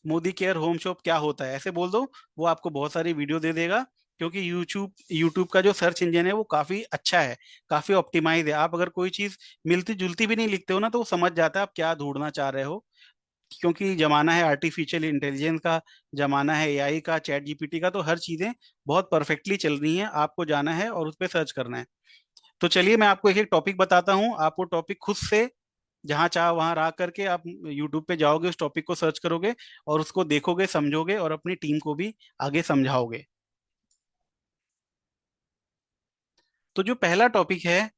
मोदी केयर होम शॉप क्या होता है, ऐसे बोल दो। वो आपको बहुत सारी वीडियो दे देगा। क्योंकि यूट्यूब यूट्यूब का जो सर्च इंजन है वो काफी अच्छा है, काफी ऑप्टिमाइज है। आप अगर कोई चीज मिलती जुलती भी नहीं लिखते हो ना, तो वो समझ जाता है आप क्या ढूंढना चाह रहे हो। क्योंकि जमाना है आर्टिफिशियल इंटेलिजेंस का, जमाना है एआई का, चैट जीपीटी का, तो हर चीजें बहुत परफेक्टली चल रही हैं। आपको जाना है और उस पर सर्च करना है। तो चलिए, मैं आपको एक एक टॉपिक बताता हूँ। आप वो टॉपिक खुद से जहां चाह वहां रह करके आप यूट्यूब पे जाओगे, उस टॉपिक को सर्च करोगे, और उसको देखोगे, समझोगे, और अपनी टीम को भी आगे समझाओगे। तो जो पहला टॉपिक है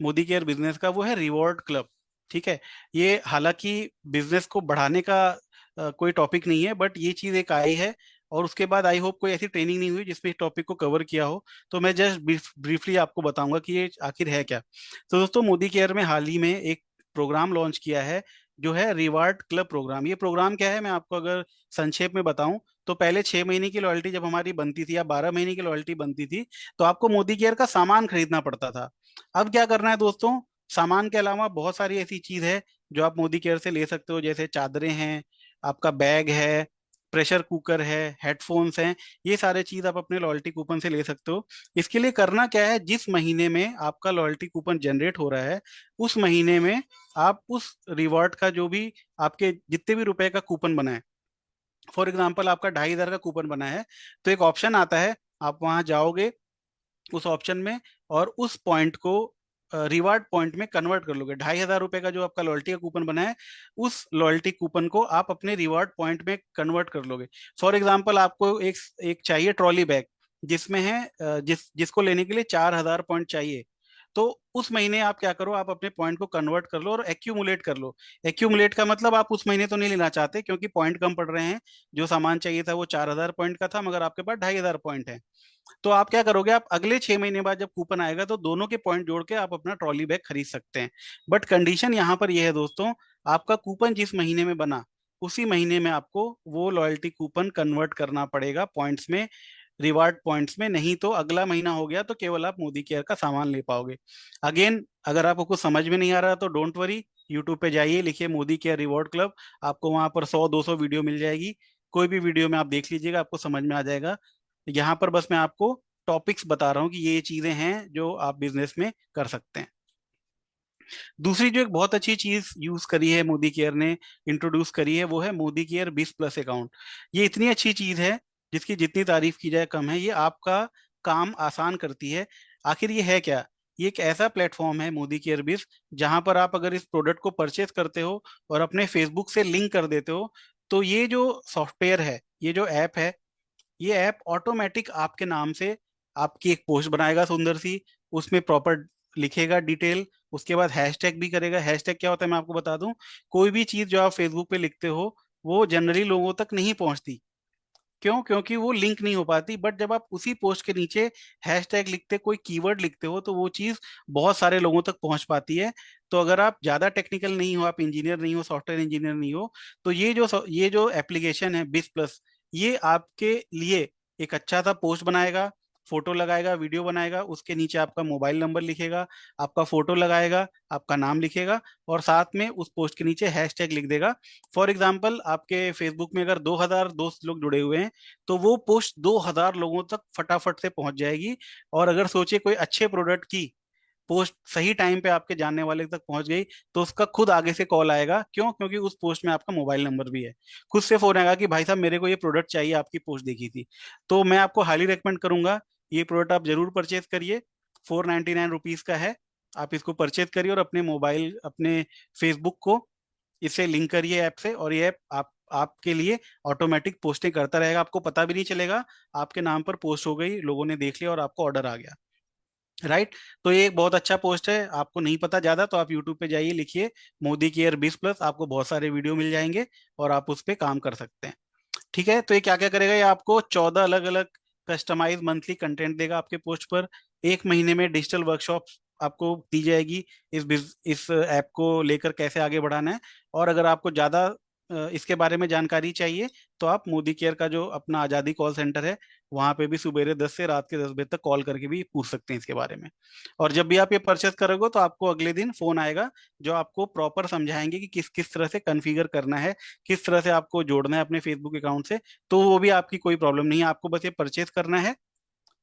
मोदी केयर बिजनेस का, वो है रिवॉर्ड क्लब। ठीक है। ये हालांकि बिजनेस को बढ़ाने का कोई टॉपिक नहीं है, बट ये चीज एक आई है। और उसके बाद आई होप कोई ऐसी ट्रेनिंग नहीं हुई जिसमें इस टॉपिक को कवर किया हो। तो मैं जस्ट ब्रीफली आपको बताऊंगा कि ये आखिर है क्या। तो दोस्तों, मोदी केयर में हाल ही में एक प्रोग्राम लॉन्च किया है, जो है रिवार्ड क्लब प्रोग्राम। ये प्रोग्राम क्या है, मैं आपको अगर संक्षेप में बताऊं, तो पहले 6 महीने की लॉयल्टी जब हमारी बनती थी या 12 महीने की लॉयल्टी बनती थी, तो आपको मोदी केयर का सामान खरीदना पड़ता था। अब क्या करना है दोस्तों, सामान के अलावा बहुत सारी ऐसी चीज है जो आप मोदी केयर से ले सकते हो, जैसे चादरें हैं, आपका बैग है, प्रेशर कुकर है, हेडफोन्स हैं। ये सारे चीज आप अपने लॉयल्टी कूपन से ले सकते हो। इसके लिए करना क्या है, जिस महीने में आपका लॉयल्टी कूपन जनरेट हो रहा है, उस महीने में आप उस रिवॉर्ड का जो भी आपके जितने भी रुपए का कूपन बना है, फॉर एग्जाम्पल आपका 2,500 का कूपन बना है, तो एक ऑप्शन आता है, आप वहां जाओगे उस ऑप्शन में, और उस पॉइंट को रिवार्ड पॉइंट में कन्वर्ट कर लोगे। 2,500 रुपए का जो आपका लॉयल्टी का कूपन बना है, उस लॉयल्टी कूपन को आप अपने रिवार्ड पॉइंट में कन्वर्ट कर लोगे। फॉर एग्जाम्पल आपको एक एक चाहिए ट्रॉली बैग, जिसमें है जिसको लेने के लिए 4,000 पॉइंट चाहिए। तो उस महीने आप क्या करो, आप अपने पॉइंट को कन्वर्ट कर लो और एक्यूमुलेट कर लो। एक्यूमुलेट का मतलब आप उस महीने तो नहीं लेना चाहते, क्योंकि पॉइंट कम पड़ रहे हैं। जो सामान चाहिए था वो 4,000 पॉइंट का था, मगर आपके पास 2,500 पॉइंट है। तो आप क्या करोगे, आप अगले 6 महीने बाद जब कूपन आएगा, तो दोनों के पॉइंट जोड़ के आप अपना ट्रॉली बैग खरीद सकते हैं। बट कंडीशन यहाँ पर यह है दोस्तों, आपका कूपन जिस महीने में बना, उसी महीने में आपको वो लॉयल्टी कूपन कन्वर्ट करना पड़ेगा पॉइंट्स में, रिवार्ड पॉइंट्स में। नहीं तो अगला महीना हो गया तो केवल आप मोदी केयर का सामान ले पाओगे। अगेन, अगर आपको कुछ समझ में नहीं आ रहा तो डोंट वरी, यूट्यूब पे जाइए, लिखिए मोदी केयर रिवॉर्ड क्लब, आपको वहां पर 100-200 वीडियो मिल जाएगी। कोई भी वीडियो में आप देख लीजिएगा, आपको समझ में आ जाएगा। यहाँ पर बस मैं आपको टॉपिक्स बता रहा हूँ कि ये चीजें हैं जो आप बिजनेस में कर सकते हैं। दूसरी जो एक बहुत अच्छी चीज यूज करी है मोदी केयर ने, इंट्रोड्यूस करी है, वो है मोदी केयर 20+ अकाउंट। ये इतनी अच्छी चीज है, जिसकी जितनी तारीफ की जाए कम है। ये आपका काम आसान करती है। आखिर ये है क्या, ये एक ऐसा प्लेटफॉर्म है मोदी केयर 20, जहां पर आप अगर इस प्रोडक्ट को परचेज करते हो और अपने फेसबुक से लिंक कर देते हो, तो ये जो सॉफ्टवेयर है, ये जो ऐप है, ये ऐप ऑटोमेटिक आपके नाम से आपकी एक पोस्ट बनाएगा सुंदर सी, उसमें प्रॉपर लिखेगा डिटेल, उसके बाद हैशटैग भी करेगा। हैशटैग क्या होता है मैं आपको बता दूं, कोई भी चीज जो आप फेसबुक पे लिखते हो, वो जनरली लोगों तक नहीं पहुंचती। क्यों? क्योंकि वो लिंक नहीं हो पाती। बट जब आप उसी पोस्ट के नीचे हैशटैग लिखते, कोई कीवर्ड लिखते हो, तो वो चीज बहुत सारे लोगों तक पहुंच पाती है। तो अगर आप ज्यादा टेक्निकल नहीं हो, आप इंजीनियर नहीं हो, सॉफ्टवेयर इंजीनियर नहीं हो, तो ये जो एप्लीकेशन है 20+, ये आपके लिए एक अच्छा सा पोस्ट बनाएगा, फोटो लगाएगा, वीडियो बनाएगा, उसके नीचे आपका मोबाइल नंबर लिखेगा, आपका फोटो लगाएगा, आपका नाम लिखेगा, और साथ में उस पोस्ट के नीचे हैशटैग लिख देगा। फॉर एग्जाम्पल, आपके फेसबुक में अगर 2,000 दोस्त लोग जुड़े हुए हैं, तो वो पोस्ट 2,000 लोगों तक फटाफट से पहुंच जाएगी। और अगर सोचिए कोई अच्छे प्रोडक्ट की पोस्ट सही टाइम पे आपके जानने वाले तक पहुंच गई, तो उसका खुद आगे से कॉल आएगा। क्यों? क्योंकि उस पोस्ट में आपका मोबाइल नंबर भी है। खुद से फोन आएगा कि भाई साहब, मेरे को ये प्रोडक्ट चाहिए, आपकी पोस्ट देखी थी। तो मैं आपको हाईली रेकमेंड करूंगा, ये प्रोडक्ट आप जरूर परचेज करिए। 499 रुपीज का है। आप इसको परचेज करिए और अपने मोबाइल, अपने फेसबुक को इसे लिंक करिए ऐप से, और ये ऐप आपके लिए ऑटोमेटिक पोस्टिंग करता रहेगा। आपको पता भी नहीं चलेगा, आपके नाम पर पोस्ट हो गई, लोगों ने देख लिया और आपको ऑर्डर आ गया। राइट। तो ये एक बहुत अच्छा पोस्ट है। आपको नहीं पता ज्यादा, तो आप यूट्यूब पे जाइए, लिखिए मोदी केयर 20+, आपको बहुत सारे वीडियो मिल जाएंगे और आप उस पर काम कर सकते हैं। ठीक है। तो ये क्या क्या करेगा, ये आपको 14 अलग अलग कस्टमाइज मंथली कंटेंट देगा आपके पोस्ट पर। एक महीने में डिजिटल वर्कशॉप आपको दी जाएगी, इस ऐप को लेकर कैसे आगे बढ़ाना है। और अगर आपको ज्यादा इसके बारे में जानकारी चाहिए, तो आप मोदी केयर का जो अपना आजादी कॉल सेंटर है, वहां पे भी सुबह 10 से रात के 10 बजे तक कॉल करके भी पूछ सकते हैं इसके बारे में। और जब भी आप ये परचेस करोगे, तो आपको अगले दिन फोन आएगा, जो आपको प्रॉपर समझाएंगे कि किस किस तरह से कॉन्फ़िगर करना है, किस तरह से आपको जोड़ना है अपने फेसबुक अकाउंट से। तो वो भी आपकी कोई प्रॉब्लम नहीं है, आपको बस ये परचेज करना है।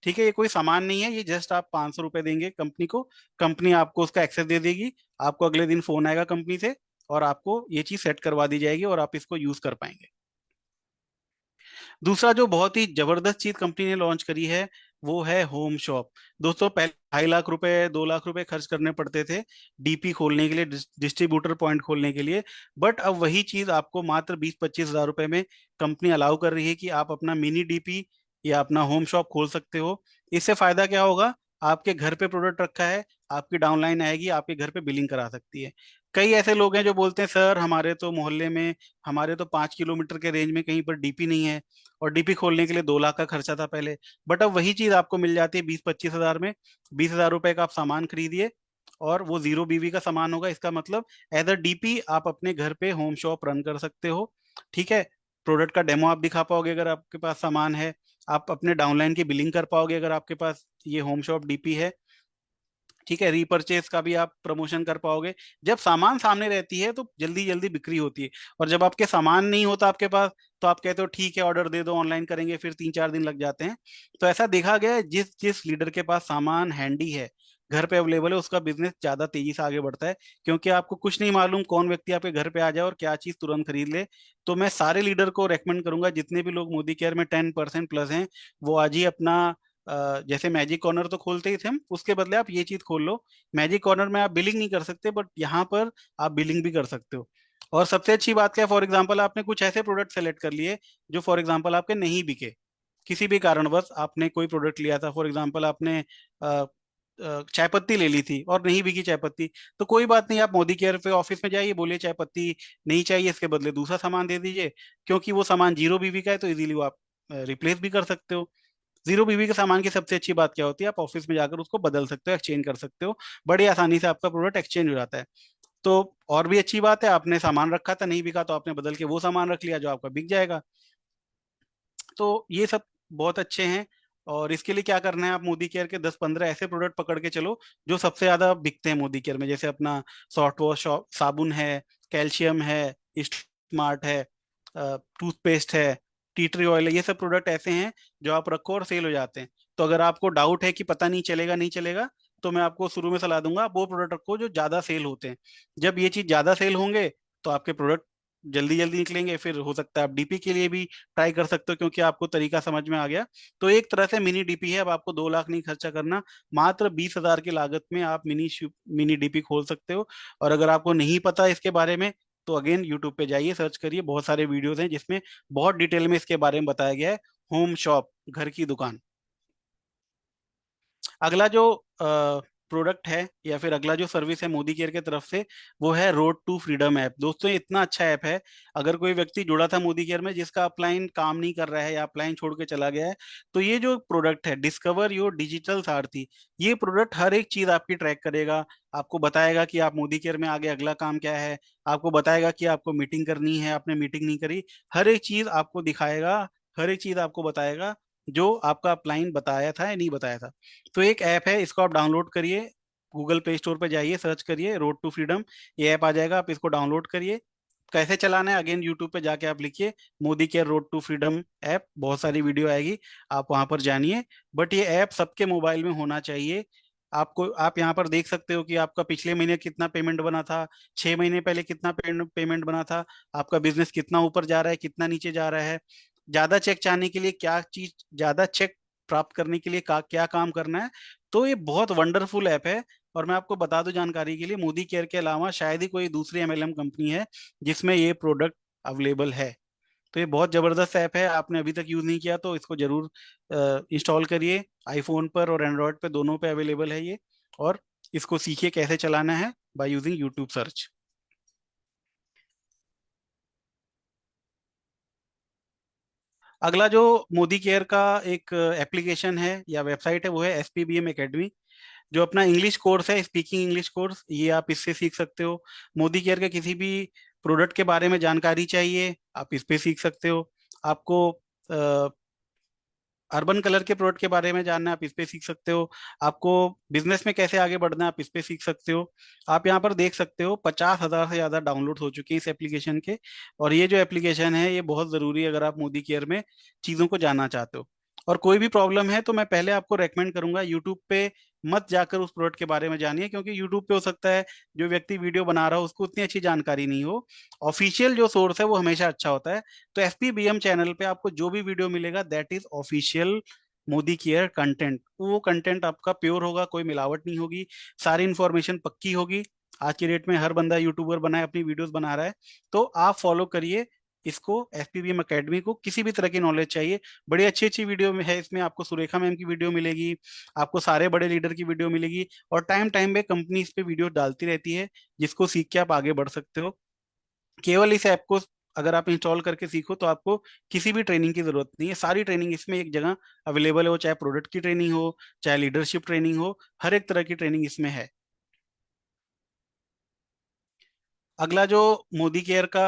ठीक है। ये कोई सामान नहीं है, ये जस्ट आप 500 रुपये देंगे कंपनी को, कंपनी आपको उसका एक्सेस दे देगी। आपको अगले दिन फोन आएगा कंपनी से, और आपको ये चीज सेट करवा दी जाएगी और आप इसको यूज कर पाएंगे। दूसरा जो बहुत ही जबरदस्त चीज कंपनी ने लॉन्च करी है, वो है होम शॉप। दोस्तों, पहले 2.5 लाख रुपए 2 लाख रुपए खर्च करने पड़ते थे डीपी खोलने के लिए, डिस्ट्रीब्यूटर पॉइंट खोलने के लिए। बट अब वही चीज आपको मात्र 20-25 हजार रुपए में कंपनी अलाउ कर रही है कि आप अपना मिनी डीपी या अपना होम शॉप खोल सकते हो। इससे फायदा क्या होगा, आपके घर पे प्रोडक्ट रखा है, आपकी डाउनलाइन आएगी, आपके घर पे बिलिंग करा सकती है। कई ऐसे लोग हैं जो बोलते हैं सर हमारे तो मोहल्ले में, हमारे तो 5 किलोमीटर के रेंज में कहीं पर डीपी नहीं है, और डीपी खोलने के लिए 2 लाख का खर्चा था पहले। बट अब वही चीज आपको मिल जाती है 20-25 हजार में। 20 हजार रुपए का आप सामान खरीदिए, और वो 0 BV का सामान होगा। इसका मतलब एज अ डीपी आप अपने घर पे होम शॉप रन कर सकते हो। ठीक है, प्रोडक्ट का डेमो आप दिखा पाओगे अगर आपके पास सामान है। आप अपने डाउनलाइन की बिलिंग कर पाओगे अगर आपके पास ये होम शॉप डीपी है। ठीक है, रीपर्चेस का भी आप प्रमोशन कर पाओगे। जब सामान सामने रहती है तो जल्दी जल्दी बिक्री होती है, और जब आपके सामान नहीं होता आपके पास, तो आप कहते हो ठीक है ऑर्डर दे दो, ऑनलाइन करेंगे, फिर 3-4 दिन लग जाते हैं। तो ऐसा देखा गया है, जिस जिस लीडर के पास सामान हैंडी है, घर पे अवेलेबल है, उसका बिजनेस ज्यादा तेजी से आगे बढ़ता है। क्योंकि आपको कुछ नहीं मालूम कौन व्यक्ति आपके घर पे आ जाए और क्या चीज तुरंत खरीद ले। तो मैं सारे लीडर को रेकमेंड करूंगा, जितने भी लोग मोदी केयर में 10% प्लस हैं, वो आज ही अपना जैसे मैजिक कॉर्नर तो खोलते ही थे हम, उसके बदले आप ये चीज खोल लो। मैजिक कॉर्नर में आप बिलिंग नहीं कर सकते, बट यहाँ पर आप बिलिंग भी कर सकते हो। और सबसे अच्छी बात क्या है, फॉर एग्जाम्पल आपने कुछ ऐसे प्रोडक्ट सेलेक्ट कर लिए जो फॉर एग्जाम्पल आपके नहीं बिके, किसी भी कारणवश आपने कोई प्रोडक्ट लिया था, फॉर एग्जाम्पल आपने चाय पत्ती ले ली थी और नहीं बिकी चाय पत्ती, तो कोई बात नहीं, आप मोदी केयर पे ऑफिस में जाइए, बोलिए चाय पत्ती नहीं चाहिए, इसके बदले दूसरा सामान दे दीजिए। क्योंकि वो सामान 0 BV का है तो इजीली वो आप रिप्लेस भी कर सकते हो। 0 BV के सामान की सबसे अच्छी बात क्या होती है, आप ऑफिस में जाकर उसको बदल सकते हो, एक्सचेंज कर सकते हो। बड़ी आसानी से आपका प्रोडक्ट एक्सचेंज हो जाता है। तो और भी अच्छी बात है, आपने सामान रखा था नहीं बिका, तो आपने बदल के वो सामान रख लिया जो आपका बिक जाएगा। तो ये सब बहुत अच्छे हैं। और इसके लिए क्या करना है, आप मोदी केयर के 10-15 ऐसे प्रोडक्ट पकड़ के चलो जो सबसे ज्यादा बिकते हैं मोदी केयर में। जैसे अपना सॉफ्ट वॉश साबुन है, कैल्शियम है, स्मार्ट है, टूथपेस्ट है, टी ट्री ऑयल है। ये सब प्रोडक्ट ऐसे हैं जो आप रखो और सेल हो जाते हैं। तो अगर आपको डाउट है कि पता नहीं चलेगा नहीं चलेगा, तो मैं आपको शुरू में सलाह दूंगा, आप वो प्रोडक्ट रखो जो ज्यादा सेल होते हैं। जब ये चीज ज्यादा सेल होंगे, तो आपके प्रोडक्ट जल्दी जल्दी निकलेंगे। फिर हो सकता है आप डीपी के लिए भी ट्राई कर सकते हो, क्योंकि आपको तरीका समझ में आ गया। तो एक तरह से मिनी डीपी है, अब आपको 2 लाख नहीं खर्चा करना, मात्र 20 हजार की लागत में आप मिनी डीपी खोल सकते हो। और अगर आपको नहीं पता इसके बारे में, तो अगेन यूट्यूब पे जाइए, सर्च करिए, बहुत सारे वीडियोस हैं जिसमें बहुत डिटेल में इसके बारे में बताया गया है। होम शॉप, घर की दुकान। अगला जो प्रोडक्ट है या फिर अगला जो सर्विस है मोदी केयर के तरफ से, वो है रोड टू फ्रीडम ऐप। दोस्तों ये इतना अच्छा ऐप है, अगर कोई व्यक्ति जुड़ा था मोदी केयर में जिसका अपलाइन काम नहीं कर रहा है या अपलाइन छोड़ के चला गया है, तो ये जो प्रोडक्ट है डिस्कवर योर डिजिटल सारथी, ये प्रोडक्ट हर एक चीज आपकी ट्रैक करेगा। आपको बताएगा कि आप मोदी केयर में आगे अगला काम क्या है, आपको बताएगा कि आपको मीटिंग करनी है, आपने मीटिंग नहीं करी, हर एक चीज आपको दिखाएगा, हर एक चीज आपको बताएगा जो आपका अपलाइन बताया था या नहीं बताया था। तो एक ऐप है, इसको आप डाउनलोड करिए, गूगल प्ले स्टोर पे जाइए, सर्च करिए रोड टू फ्रीडम, ये ऐप आ जाएगा, आप इसको डाउनलोड करिए। कैसे चलाना है, अगेन यूट्यूब पे जाके आप लिखिए Modicare road to freedom app, बहुत सारी वीडियो आएगी, आप वहां पर जानिए। बट ये ऐप सबके मोबाइल में होना चाहिए। आपको, आप यहाँ पर देख सकते हो कि आपका पिछले महीने कितना पेमेंट बना था, 6 महीने पहले कितना पेमेंट बना था, आपका बिजनेस कितना ऊपर जा रहा है, कितना नीचे जा रहा है, ज्यादा चेक चाहने के लिए क्या चीज, ज्यादा चेक प्राप्त करने के लिए क्या काम करना है। तो ये बहुत वंडरफुल ऐप है। और मैं आपको बता दूं जानकारी के लिए, मोदी केयर के अलावा शायद ही कोई दूसरी एमएलएम कंपनी है जिसमें ये प्रोडक्ट अवेलेबल है। तो ये बहुत जबरदस्त ऐप है, आपने अभी तक यूज नहीं किया तो इसको जरूर इंस्टॉल करिए। आईफोन पर और एंड्रॉयड पे दोनों पे अवेलेबल है ये। और इसको सीखिए कैसे चलाना है बाय यूजिंग यूट्यूब सर्च। अगला जो मोदी केयर का एक एप्लीकेशन है या वेबसाइट है, वो है SPBM एकेडमी, जो अपना इंग्लिश कोर्स है, स्पीकिंग इंग्लिश कोर्स, ये आप इससे सीख सकते हो। मोदी केयर के किसी भी प्रोडक्ट के बारे में जानकारी चाहिए, आप इस पे सीख सकते हो। आपको अर्बन कलर के प्रोडक्ट के बारे में जानना है, आप इस पे सीख सकते हो। आपको बिजनेस में कैसे आगे बढ़ना है, आप इस पे सीख सकते हो। आप यहाँ पर देख सकते हो 50 हजार से ज्यादा डाउनलोड हो चुके हैं इस एप्लीकेशन के। और ये जो एप्लीकेशन है ये बहुत जरूरी है अगर आप मोदी केयर में चीजों को जानना चाहते हो। और कोई भी प्रॉब्लम है तो मैं पहले आपको रेकमेंड करूंगा, यूट्यूब पे मत जाकर उस प्रोडक्ट के बारे में जानिए, क्योंकि यूट्यूब पे हो सकता है जो व्यक्ति वीडियो बना रहा हो उसको उतनी अच्छी जानकारी नहीं हो। ऑफिशियल जो सोर्स है वो हमेशा अच्छा होता है। तो SPBM चैनल पे आपको जो भी वीडियो मिलेगा that is official Modi care content. वो कंटेंट आपका प्योर होगा, कोई मिलावट नहीं होगी, सारी इन्फॉर्मेशन पक्की होगी। आज की डेट में हर बंदा यूट्यूबर बना है, अपनी वीडियोस बना रहा है। तो आप फॉलो करिए, इसको एसपीबीएम एकेडमी को किसी भी तरह की नॉलेज चाहिए, बड़ी अच्छी अच्छी वीडियो में है इसमें, आपको सुरेखा मैम की वीडियो मिलेगी, आपको सारे बड़े लीडर की वीडियो मिलेगी, और टाइम टाइम पे कंपनी इस पे वीडियो डालती रहती है, जिसको सीख के आप आगे बढ़ सकते हो। केवल इस ऐप को अगर आप इंस्टॉल करके सीखो तो आपको किसी भी ट्रेनिंग की जरूरत नहीं है, सारी ट्रेनिंग इसमें एक जगह अवेलेबल है, वो चाहे प्रोडक्ट की ट्रेनिंग हो, चाहे लीडरशिप ट्रेनिंग हो, हर एक तरह की ट्रेनिंग इसमें है। अगला जो मोदी केयर का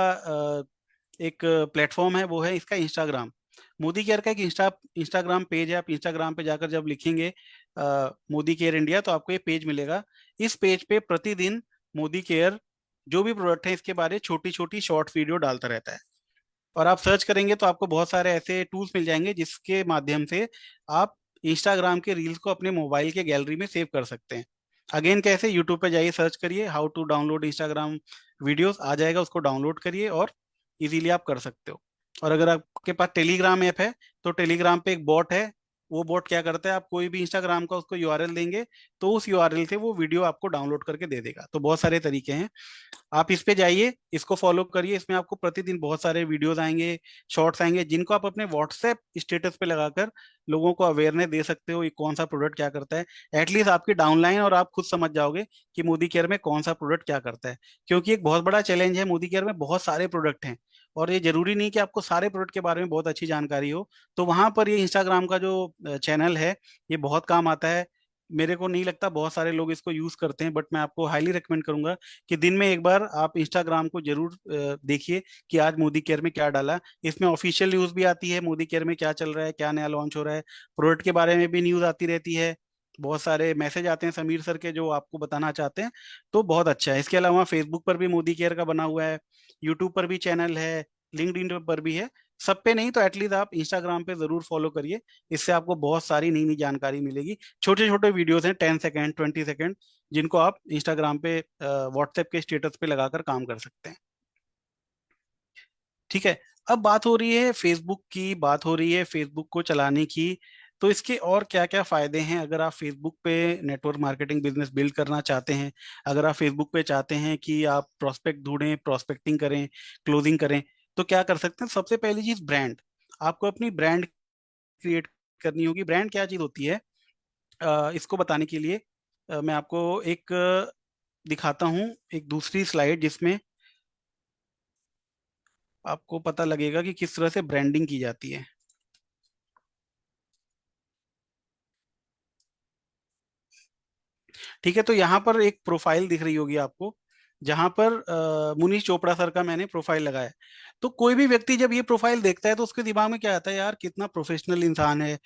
एक प्लेटफॉर्म है वो है इसका इंस्टाग्राम। मोदी केयर का एक इंस्टाग्राम पेज है, आप इंस्टाग्राम पे जाकर जब लिखेंगे मोदी केयर इंडिया तो आपको ये पेज मिलेगा। इस पेज पे प्रतिदिन मोदी केयर जो भी प्रोडक्ट है इसके बारे छोटी छोटी शॉर्ट वीडियो डालता रहता है, और आप सर्च करेंगे तो आपको बहुत सारे ऐसे टूल्स मिल जाएंगे जिसके माध्यम से आप इंस्टाग्राम के रील्स को अपने मोबाइल के गैलरी में सेव कर सकते हैं। अगेन कैसे, यूट्यूब पे जाइए, सर्च करिए how to download Instagram videos, आ जाएगा, उसको डाउनलोड करिए और इजीली आप कर सकते हो। और अगर आपके पास टेलीग्राम ऐप है तो टेलीग्राम पे एक बॉट है, वो बॉट क्या करता है, आप कोई भी इंस्टाग्राम का उसको यूआरएल देंगे तो उस यूआरएल से वो वीडियो आपको डाउनलोड करके दे देगा। तो बहुत सारे तरीके हैं, आप इस पे जाइए, इसको फॉलो करिए, इसमें आपको प्रतिदिन बहुत सारे वीडियोस आएंगे, शॉर्ट्स आएंगे, जिनको आप अपने व्हाट्सएप स्टेटस पे लगाकर लोगों को अवेयरनेस दे सकते हो ये कौन सा प्रोडक्ट क्या करता है। एटलीस्ट आपकी डाउनलाइन और आप खुद समझ जाओगे कि मोदी केयर में कौन सा प्रोडक्ट क्या करता है, क्योंकि एक बहुत बड़ा चैलेंज है, मोदी केयर में बहुत सारे प्रोडक्ट हैं और ये जरूरी नहीं कि आपको सारे प्रोडक्ट के बारे में बहुत अच्छी जानकारी हो। तो वहां पर ये इंस्टाग्राम का जो चैनल है ये बहुत काम आता है। मेरे को नहीं लगता बहुत सारे लोग इसको यूज करते हैं, बट मैं आपको हाईली रिकमेंड करूंगा कि दिन में एक बार आप इंस्टाग्राम को जरूर देखिए कि आज मोदी केयर में क्या डाला। इसमें ऑफिशियल न्यूज भी आती है, मोदी केयर में क्या चल रहा है, क्या नया लॉन्च हो रहा है, प्रोडक्ट के बारे में भी न्यूज आती रहती है, बहुत सारे मैसेज आते हैं समीर सर के जो आपको बताना चाहते हैं। तो बहुत अच्छा है। इसके अलावा फेसबुक पर भी मोदी केयर का बना हुआ है, यूट्यूब पर भी चैनल है, लिंक्डइन पर भी है। सब पे नहीं तो एटलीस्ट आप इंस्टाग्राम पे जरूर फॉलो करिए, इससे आपको बहुत सारी नई नई जानकारी मिलेगी। छोटे छोटे वीडियोस हैं, 10 सेकेंड 20 सेकेंड, जिनको आप इंस्टाग्राम पे व्हाट्सएप के स्टेटस पे लगाकर काम कर सकते हैं। ठीक है, अब बात हो रही है फेसबुक की, बात हो रही है फेसबुक को चलाने की। तो इसके और क्या क्या फायदे हैं अगर आप फेसबुक पे नेटवर्क मार्केटिंग बिजनेस बिल्ड करना चाहते हैं, अगर आप फेसबुक पे चाहते हैं कि आप प्रोस्पेक्ट ढूंढें, प्रोस्पेक्टिंग करें, क्लोजिंग करें, तो क्या कर सकते हैं। सबसे पहली चीज ब्रांड, आपको अपनी ब्रांड क्रिएट करनी होगी। ब्रांड क्या चीज होती है, इसको बताने के लिए मैं आपको एक दिखाता हूँ, एक दूसरी स्लाइड जिसमें आपको पता लगेगा कि किस तरह से ब्रांडिंग की जाती है। ठीक है, तो यहाँ पर एक प्रोफाइल दिख रही होगी आपको, जहां पर मुनीश चोपड़ा सर का मैंने प्रोफाइल लगाया है। तो कोई भी व्यक्ति जब ये प्रोफाइल देखता है तो उसके दिमाग में क्या आता है, यार कितना प्रोफेशनल इंसान है,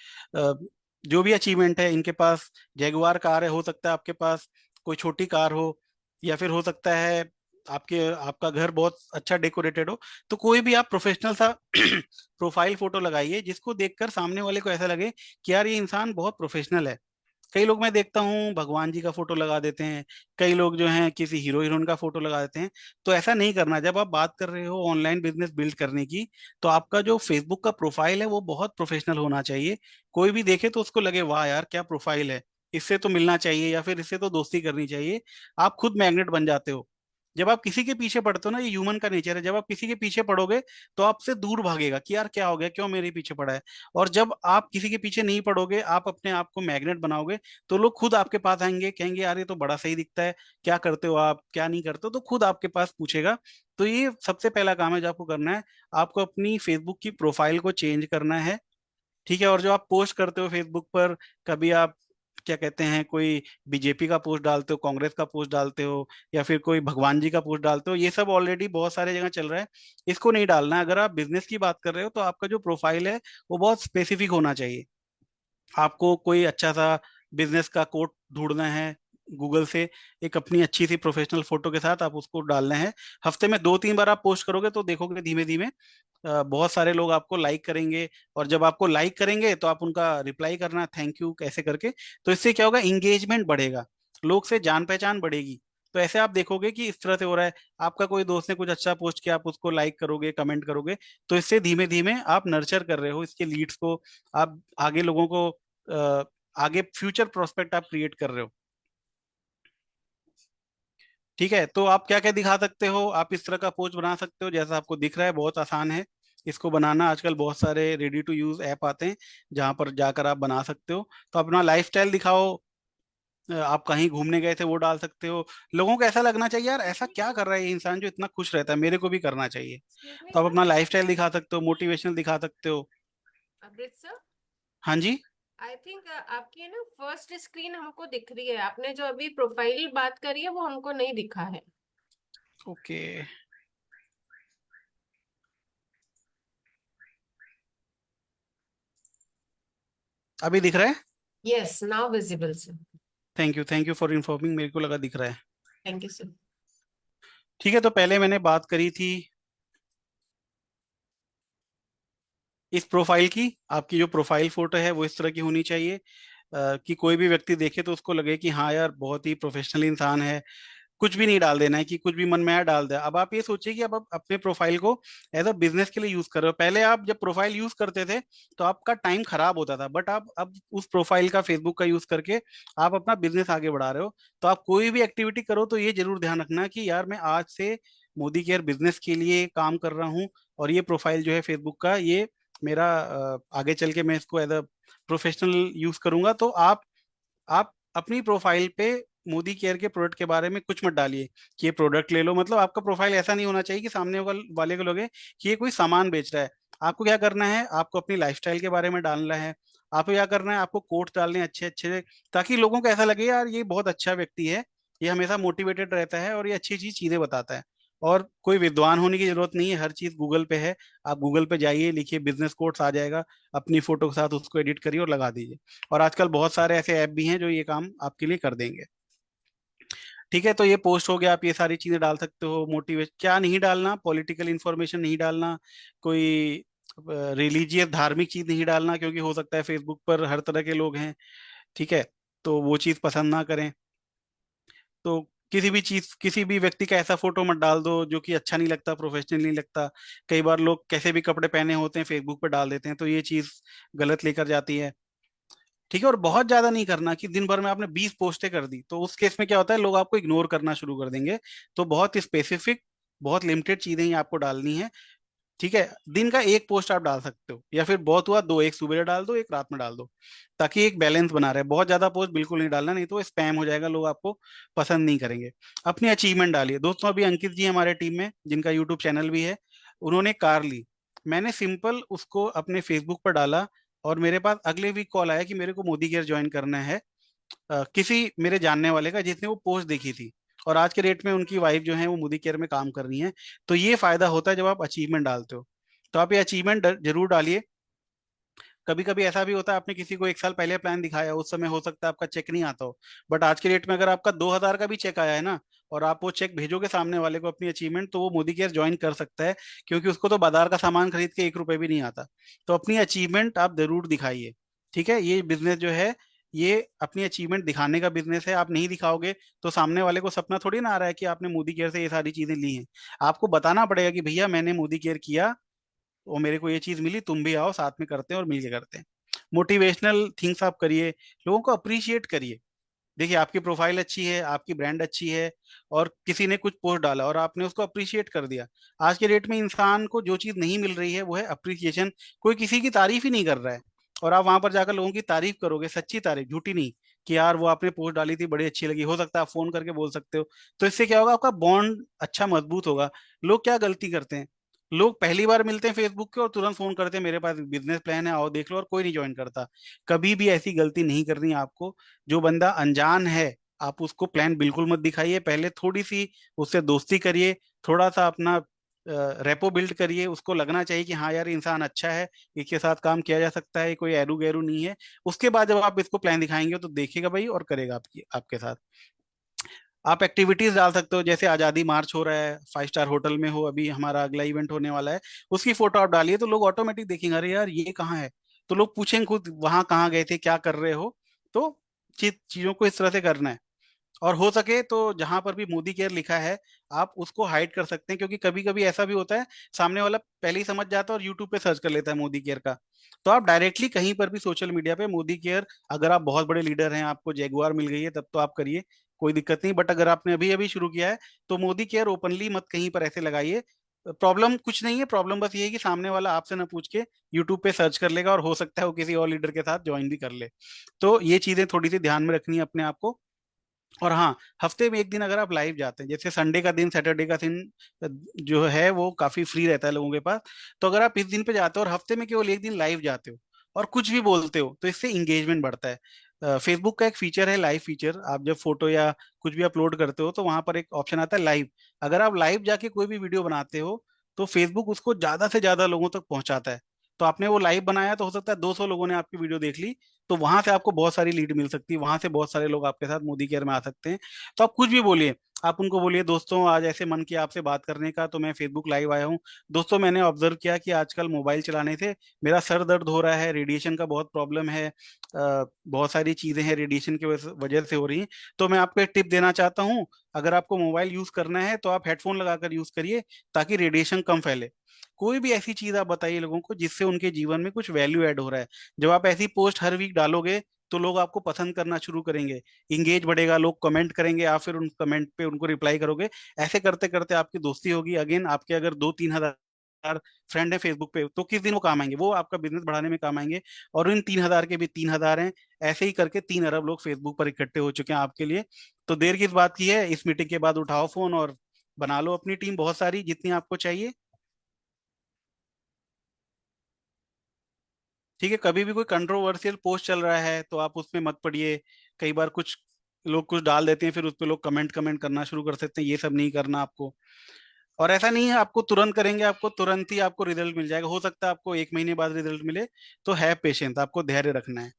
जो भी अचीवमेंट है इनके पास, जैगुआर कार है, हो सकता है आपके पास कोई छोटी कार हो, या फिर हो सकता है आपका घर बहुत अच्छा डेकोरेटेड हो। तो कोई भी आप प्रोफेशनल सा प्रोफाइल फोटो लगाइए जिसको देखकर सामने वाले को ऐसा लगे कि यार ये इंसान बहुत प्रोफेशनल है। कई लोग मैं देखता हूँ भगवान जी का फोटो लगा देते हैं, कई लोग जो हैं किसी हीरो हीरोइन का फोटो लगा देते हैं। तो ऐसा नहीं करना। जब आप बात कर रहे हो ऑनलाइन बिजनेस बिल्ड करने की, तो आपका जो फेसबुक का प्रोफाइल है वो बहुत प्रोफेशनल होना चाहिए। कोई भी देखे तो उसको लगे वाह यार क्या प्रोफाइल है, इससे तो मिलना चाहिए या फिर इससे तो दोस्ती करनी चाहिए। आप खुद मैग्नेट बन जाते हो। जब आप किसी के पीछे पड़ते हो ना, ये ह्यूमन का नेचर है, जब आप किसी के पीछे पड़ोगे तो आपसे दूर भागेगा कि यार क्या हो गया, क्यों मेरे पीछे पड़ा है। और जब आप किसी के पीछे नहीं पड़ोगे, आप अपने आप को मैग्नेट बनाओगे, तो लोग खुद आपके पास आएंगे, कहेंगे यार ये तो बड़ा सही दिखता है, क्या करते हो आप, क्या नहीं करते हो, तो खुद आपके पास पूछेगा। तो ये सबसे पहला काम है जो आपको करना है, आपको अपनी फेसबुक की प्रोफाइल को चेंज करना है। ठीक है, और जो आप पोस्ट करते हो फेसबुक पर, कभी आप क्या कहते हैं कोई बीजेपी का पोस्ट डालते हो, कांग्रेस का पोस्ट डालते हो, या फिर कोई भगवान जी का पोस्ट डालते हो, ये सब ऑलरेडी बहुत सारे जगह चल रहा है, इसको नहीं डालना है। अगर आप बिजनेस की बात कर रहे हो तो आपका जो प्रोफाइल है वो बहुत स्पेसिफिक होना चाहिए। आपको कोई अच्छा सा बिजनेस का कोट ढूंढना है गूगल से, एक अपनी अच्छी सी प्रोफेशनल फोटो के साथ आप उसको डालना है। हफ्ते में 2-3 बार आप पोस्ट करोगे तो देखोगे धीमे धीमे बहुत सारे लोग आपको लाइक करेंगे। और जब आपको लाइक करेंगे तो आप उनका रिप्लाई करना थैंक यू कैसे करके। तो इससे क्या होगा, इंगेजमेंट बढ़ेगा, लोग से जान पहचान बढ़ेगी। तो ऐसे आप देखोगे कि इस तरह से हो रहा है, आपका कोई दोस्त ने कुछ अच्छा पोस्ट किया, आप उसको लाइक करोगे, कमेंट करोगे, तो इससे धीमे धीमे आप नर्चर कर रहे हो इसके लीड्स को, आप आगे लोगों को आगे फ्यूचर प्रोस्पेक्ट आप क्रिएट कर रहे हो। ठीक है, तो आप क्या क्या दिखा सकते हो, आप इस तरह का पोस्ट बना सकते हो जैसा आपको दिख रहा है, बहुत आसान है इसको बनाना। आजकल बहुत सारे रेडी टू यूज ऐप आते हैं जहां पर जाकर आप बना सकते हो। तो अपना लाइफस्टाइल दिखाओ, आप कहीं घूमने गए थे वो डाल सकते हो। लोगों को ऐसा लगना चाहिए यार ऐसा क्या कर रहा है ये इंसान जो इतना खुश रहता है, मेरे को भी करना चाहिए। एक्सक्यूज मी तो आप सर। अपना लाइफस्टाइल दिखा सकते हो, मोटिवेशनल दिखा सकते हो। अमृतसर। हाँ जी। आई थिंक आपकी है ना फर्स्ट स्क्रीन हमको दिख रही है, आपने जो अभी प्रोफाइल बात करी है वो हमको नहीं दिखा है। ओके, अभी दिख रहा है। Yes, now visible sir. Thank you for informing, मेरे को लगा दिख रहा है। Thank you sir. ठीक है, तो पहले मैंने बात करी थी इस प्रोफाइल की। आपकी जो प्रोफाइल फोटो है वो इस तरह की होनी चाहिए कि कोई भी व्यक्ति देखे तो उसको लगे कि हाँ यार बहुत ही प्रोफेशनल इंसान है। कुछ भी नहीं डाल देना है कि कुछ भी मन में आया डाल दिया। अब आप ये सोचिए कि अब आप अपने प्रोफाइल को एज अ बिजनेस के लिए यूज कर रहे हो। पहले आप जब प्रोफाइल यूज करते थे तो आपका टाइम खराब होता था, बट आप अब उस प्रोफाइल का फेसबुक का यूज करके आप अपना बिजनेस आगे बढ़ा रहे हो। तो आप कोई भी एक्टिविटी करो तो ये जरूर ध्यान रखना कि यार मैं आज से मोदी केयर बिजनेस के लिए काम कर रहा हूँ, और ये प्रोफाइल जो है फेसबुक का ये मेरा आगे चल के मैं इसको एज अ प्रोफेशनल यूज करूंगा। तो आप अपनी प्रोफाइल पे मोदी केयर के प्रोडक्ट के बारे में कुछ मत डालिए कि ये प्रोडक्ट ले लो। मतलब आपका प्रोफाइल ऐसा नहीं होना चाहिए कि सामने वाले को लगे कि ये कोई सामान बेच रहा है। आपको क्या करना है, आपको अपनी लाइफस्टाइल के बारे में डालना है। आपको क्या करना है, आपको कोट्स डालने हैं अच्छे अच्छे, ताकि लोगों को ऐसा लगे यार ये बहुत अच्छा व्यक्ति है, ये हमेशा मोटिवेटेड रहता है और ये अच्छी अच्छी चीजें बताता है। और कोई विद्वान होने की जरूरत नहीं है, हर चीज गूगल पे है। आप गूगल पे जाइए, लिखिए बिजनेस कोट्स, आ जाएगा। अपनी फोटो के साथ उसको एडिट करिए और लगा दीजिए। और आजकल बहुत सारे ऐसे ऐप भी हैं जो ये काम आपके लिए कर देंगे। ठीक है, तो ये पोस्ट हो गया, आप ये सारी चीजें डाल सकते हो। मोटिवेट क्या नहीं डालना, पॉलिटिकल इंफॉर्मेशन नहीं डालना, कोई रिलीजियस धार्मिक चीज नहीं डालना, क्योंकि हो सकता है फेसबुक पर हर तरह के लोग हैं। ठीक है, तो वो चीज पसंद ना करें। तो किसी भी चीज, किसी भी व्यक्ति का ऐसा फोटो मत डाल दो जो कि अच्छा नहीं लगता, प्रोफेशनल नहीं लगता। कई बार लोग कैसे भी कपड़े पहने होते हैं फेसबुक पर डाल देते हैं, तो ये चीज गलत लेकर जाती है। ठीक है, और बहुत ज्यादा नहीं करना कि दिन भर में आपने 20 पोस्टें कर दी, तो उस केस में क्या होता है, लोग आपको इग्नोर करना शुरू कर देंगे। तो बहुत स्पेसिफिक, बहुत लिमिटेड चीजें ही आपको डालनी है। ठीक है, दिन का एक पोस्ट आप डाल सकते हो, या फिर बहुत हुआ दो, एक सुबह डाल दो एक रात में डाल दो, ताकि एक बैलेंस बना रहे। बहुत ज्यादा पोस्ट बिल्कुल नहीं डालना, नहीं तो स्पैम हो जाएगा, लोग आपको पसंद नहीं करेंगे। अपनी अचीवमेंट डालिए दोस्तों। अभी अंकित जी हमारे टीम में, जिनका यूट्यूब चैनल भी है, उन्होंने कार ली। मैंने सिंपल उसको अपने फेसबुक पर डाला, और मेरे पास अगले वीक कॉल आया कि मेरे को मोदी केयर ज्वाइन करना है, किसी मेरे जानने वाले का जिसने वो पोस्ट देखी थी। और आज के डेट में उनकी वाइफ जो है वो मोदी केयर में काम कर रही है। तो ये फायदा होता है जब आप अचीवमेंट डालते हो। तो आप ये अचीवमेंट जरूर डालिए। कभी कभी ऐसा भी होता है, आपने किसी को एक साल पहले प्लान दिखाया, उस समय हो सकता है आपका चेक नहीं आता हो, बट आज के डेट में अगर आपका 2,000 का भी चेक आया है ना, और आप वो चेक भेजोगे सामने वाले को अपनी अचीवमेंट, तो वो मोदी केयर ज्वाइन कर सकता है, क्योंकि उसको तो बाजार का सामान खरीद के 1 रुपए भी नहीं आता। तो अपनी अचीवमेंट आप जरूर दिखाइए। ठीक है, ये बिजनेस जो है ये अपनी अचीवमेंट दिखाने का बिजनेस है। आप नहीं दिखाओगे तो सामने वाले को सपना थोड़ी ना आ रहा है कि आपने मोदी केयर से ये सारी चीजें ली हैं। आपको बताना पड़ेगा कि भैया मैंने मोदी केयर किया, वो मेरे को ये चीज मिली, तुम भी आओ साथ में करते हैं और मिलके करते हैं। मोटिवेशनल थिंग्स आप करिए, लोगों को अप्रिशिएट करिए। देखिए आपकी प्रोफाइल अच्छी है, आपकी ब्रांड अच्छी है, और किसी ने कुछ पोस्ट डाला और आपने उसको अप्रिशिएट कर दिया। आज के डेट में इंसान को जो चीज नहीं मिल रही है वो है अप्रिसिएशन। कोई किसी की तारीफ ही नहीं कर रहा है, और आप वहां पर जाकर लोगों की तारीफ करोगे, सच्ची तारीफ, झूठी नहीं, कि यार वो आपने पोस्ट डाली थी बड़ी अच्छी लगी, हो सकता है आप फोन करके बोल सकते हो। तो इससे क्या होगा, आपका बॉन्ड अच्छा मजबूत होगा। लोग क्या गलती करते हैं, लोग पहली बार मिलते हैं फेसबुक के और तुरंत फोन करते हैं मेरे पास बिजनेस प्लान है आओ देख लो, और कोई नहीं ज्वाइन करता। कभी भी ऐसी गलती नहीं करनी है आपको। जो बंदा अनजान है आप उसको प्लान बिल्कुल मत दिखाइए, पहले थोड़ी सी उससे दोस्ती करिए, थोड़ा सा अपना रेपो बिल्ड करिए, उसको लगना चाहिए कि हाँ यार इंसान अच्छा है, इसके साथ काम किया जा सकता है, कोई एरू गैरू नहीं है। उसके बाद जब आप इसको प्लान दिखाएंगे तो देखेगा भाई और करेगा आपकी आपके साथ। आप एक्टिविटीज डाल सकते हो, जैसे आजादी मार्च हो रहा है, 5 स्टार होटल में हो, अभी हमारा अगला इवेंट होने वाला है, उसकी फोटो आप डालिए तो लोग ऑटोमेटिक देखेंगे अरे यार ये कहाँ है। तो लोग पूछेंगे खुद वहां कहाँ गए थे, क्या कर रहे हो। तो चीजों को इस तरह से करना है। और हो सके तो जहां पर भी मोदी केयर लिखा है आप उसको हाइड कर सकते हैं, क्योंकि कभी कभी ऐसा भी होता है सामने वाला पहले ही समझ जाता है और यूट्यूब पे सर्च कर लेता है मोदी केयर का। तो आप डायरेक्टली कहीं पर भी सोशल मीडिया पे मोदी केयर, अगर आप बहुत बड़े लीडर हैं, आपको जैगुआर मिल गई है तब तो आप करिए, कोई दिक्कत नहीं, बट अगर आपने अभी अभी शुरू किया है तो मोदी केयर ओपनली मत कहीं पर ऐसे लगाइए। प्रॉब्लम कुछ नहीं है, प्रॉब्लम बस ये है कि सामने वाला आपसे ना पूछ के यूट्यूब पे सर्च कर लेगा, और हो सकता है वो किसी और लीडर के साथ ज्वाइन भी कर ले। तो ये चीजें थोड़ी सी ध्यान में रखनी है अपने आप को। और हाँ, हफ्ते में एक दिन अगर आप लाइव जाते हैं, जैसे संडे का दिन, सैटरडे का दिन जो है वो काफी फ्री रहता है लोगों के पास, तो अगर आप इस दिन पे जाते हो और हफ्ते में केवल एक दिन लाइव जाते हो और कुछ भी बोलते हो, तो इससे इंगेजमेंट बढ़ता है। फेसबुक का एक फीचर है लाइव फीचर, आप जब फोटो या कुछ भी अपलोड करते हो तो वहां पर एक ऑप्शन आता है लाइव। अगर आप लाइव जाके कोई भी वीडियो बनाते हो तो फेसबुक उसको ज्यादा से ज्यादा लोगों तक पहुंचाता है। तो आपने वो लाइव बनाया तो हो सकता है 200 लोगों ने आपकी वीडियो देख ली, तो वहां से आपको बहुत सारी लीड मिल सकती है, वहां से बहुत सारे लोग आपके साथ मोदी केयर में आ सकते हैं। तो आप कुछ भी बोलिए, आप उनको बोलिए दोस्तों आज ऐसे मन किया आपसे बात करने का तो मैं फेसबुक लाइव आया हूँ। दोस्तों मैंने ऑब्जर्व किया कि आजकल मोबाइल चलाने से मेरा सर दर्द हो रहा है, रेडिएशन का बहुत प्रॉब्लम है, बहुत सारी चीजें हैं रेडिएशन की वजह से हो रही हैं। तो मैं आपको एक टिप देना चाहता हूँ, अगर आपको मोबाइल यूज करना है तो आप हेडफोन लगाकर यूज करिए, ताकि रेडिएशन कम फैले। कोई भी ऐसी चीज आप बताइए लोगों को जिससे उनके जीवन में कुछ वैल्यू ऐड हो रहा है। जब आप ऐसी पोस्ट हर वीक डालोगे तो लोग आपको पसंद करना शुरू करेंगे, इंगेज बढ़ेगा, लोग कमेंट करेंगे, आप फिर उन कमेंट पे उनको रिप्लाई करोगे। ऐसे करते करते आपकी दोस्ती होगी। अगेन आपके अगर 2-3 हजार फ्रेंड है फेसबुक पे, तो किस दिन वो काम आएंगे, वो आपका बिजनेस बढ़ाने में काम आएंगे। और इन 3 हजार के भी 3 हजार हैं, ऐसे ही करके 3 अरब लोग फेसबुक पर इकट्ठे हो चुके हैं आपके लिए। तो देर किस बात की है, इस मीटिंग के बाद उठाओ फोन और बना लो अपनी टीम बहुत सारी, जितनी आपको चाहिए। ठीक है, कभी भी कोई कंट्रोवर्शियल पोस्ट चल रहा है तो आप उसमें मत पड़िए। कई बार कुछ लोग कुछ डाल देते हैं, फिर उस पे लोग कमेंट कमेंट करना शुरू कर सकते हैं, ये सब नहीं करना आपको। और ऐसा नहीं है आपको तुरंत करेंगे आपको तुरंत ही आपको रिजल्ट मिल जाएगा, हो सकता है आपको 1 महीने बाद रिजल्ट मिले। तो है पेशेंस, आपको धैर्य रखना है।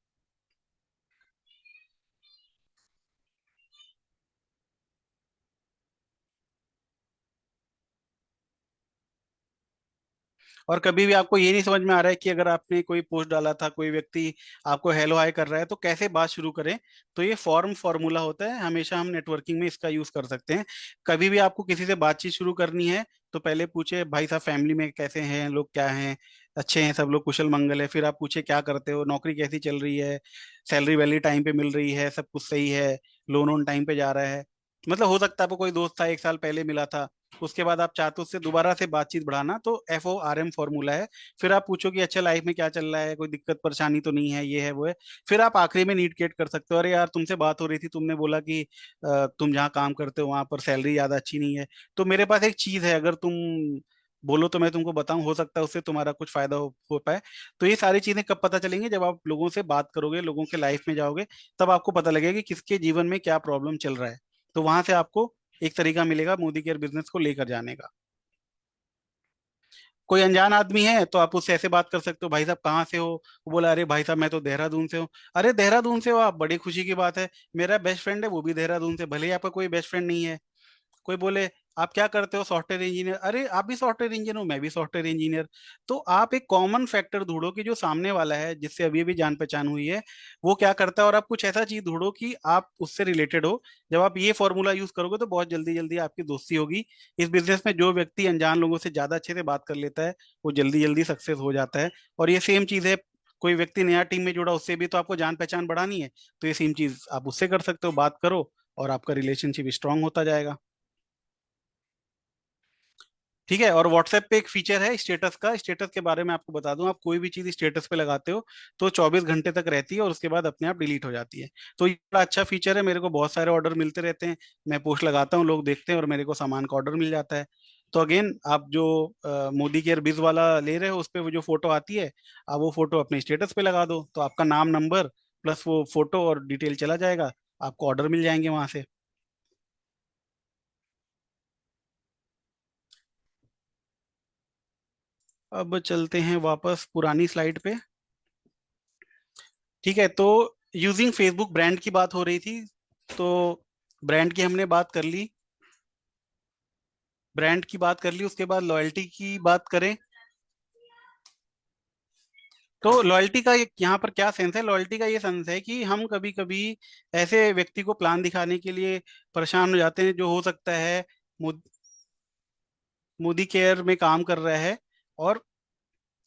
और कभी भी आपको ये नहीं समझ में आ रहा है कि अगर आपने कोई पोस्ट डाला था, कोई व्यक्ति आपको हेलो हाय कर रहा है तो कैसे बात शुरू करें, तो ये फॉर्मूला होता है, हमेशा हम नेटवर्किंग में इसका यूज कर सकते हैं। कभी भी आपको किसी से बातचीत शुरू करनी है तो पहले पूछे भाई साहब फैमिली में कैसे हैं लोग, क्या हैं, अच्छे हैं सब लोग, कुशल मंगल है। फिर आप पूछे क्या करते हो, नौकरी कैसी चल रही है, सैलरी वैलरी टाइम पे मिल रही है, सब कुछ सही है, लोन ऑन टाइम पे जा रहा है। मतलब हो सकता है आपको कोई दोस्त था 1 साल पहले मिला था, उसके बाद आप चाहते हो उससे दोबारा से बातचीत बढ़ाना, तो FORM फॉर्मूला है। फिर आप पूछो कि अच्छा लाइफ में क्या चल रहा है, कोई दिक्कत परेशानी तो नहीं है, ये है वो है। फिर आप आखिरी में नीड गेट कर सकते हो, अरे यार तुमसे बात हो रही थी, तुमने बोला कि तुम जहाँ काम करते हो वहां पर सैलरी ज्यादा अच्छी नहीं है, तो मेरे पास एक चीज है, अगर तुम बोलो तो मैं तुमको बताऊं, हो सकता है उससे तुम्हारा कुछ फायदा हो पाए। तो ये सारी चीजें कब पता चलेंगी, जब आप लोगों से बात करोगे, लोगों के लाइफ में जाओगे, तब आपको पता लगेगा कि किसके जीवन में क्या प्रॉब्लम चल रहा है। तो वहां से आपको एक तरीका मिलेगा मोदी केयर बिजनेस को लेकर जाने का। कोई अनजान आदमी है तो आप उससे ऐसे बात कर सकते हो, भाई साहब कहाँ से हो, वो बोला अरे भाई साहब मैं तो देहरादून से हूँ। अरे देहरादून से हो आप, बड़ी खुशी की बात है, मेरा बेस्ट फ्रेंड है वो भी देहरादून से, भले ही आपका कोई बेस्ट फ्रेंड नहीं है। कोई बोले आप क्या करते हो, सॉफ्टवेयर इंजीनियर, अरे आप भी सॉफ्टवेयर इंजीनियर हो, मैं भी सॉफ्टवेयर इंजीनियर। तो आप एक कॉमन फैक्टर ढूंढो कि जो सामने वाला है जिससे अभी अभी जान पहचान हुई है वो क्या करता है, और आप कुछ ऐसा चीज ढूंढो कि आप उससे रिलेटेड हो। जब आप ये फॉर्मूला यूज करोगे तो बहुत जल्दी जल्दी आपकी दोस्ती होगी। इस बिजनेस में जो व्यक्ति अनजान लोगों से ज्यादा अच्छे से बात कर लेता है वो जल्दी जल्दी सक्सेस हो जाता है। और ये सेम चीज है, कोई व्यक्ति नया टीम में जुड़ा, उससे भी तो आपको जान पहचान बढ़ानी है, तो ये सेम चीज आप उससे कर सकते हो, बात करो और आपका रिलेशनशिप स्ट्रांग होता जाएगा। ठीक है, और व्हाट्सएप पे एक फीचर है स्टेटस का, स्टेटस के बारे में आपको बता दूं, आप कोई भी चीज स्टेटस पे लगाते हो तो 24 घंटे तक रहती है और उसके बाद अपने आप डिलीट हो जाती है। तो ये बड़ा अच्छा फीचर है, मेरे को बहुत सारे ऑर्डर मिलते रहते हैं, मैं पोस्ट लगाता हूँ, लोग देखते हैं और मेरे को सामान का ऑर्डर मिल जाता है। तो अगेन आप जो मोदी केयर बिज वाला ले रहे हो उस पे वो जो फोटो आती है, आप वो फोटो अपने स्टेटस पे लगा दो, तो आपका नाम नंबर प्लस वो फोटो और डिटेल चला जाएगा, आपको ऑर्डर मिल जाएंगे वहां से। अब चलते हैं वापस पुरानी स्लाइड पे। ठीक है, तो यूजिंग फेसबुक ब्रांड की बात हो रही थी, तो ब्रांड की हमने बात कर ली, ब्रांड की बात कर ली, उसके बाद लॉयल्टी की बात करें। तो लॉयल्टी का यहाँ पर क्या सेंस है, लॉयल्टी का ये सेंस है कि हम कभी कभी ऐसे व्यक्ति को प्लान दिखाने के लिए परेशान हो जाते हैं जो हो सकता है मो- मोदी केयर में काम कर रहा है, और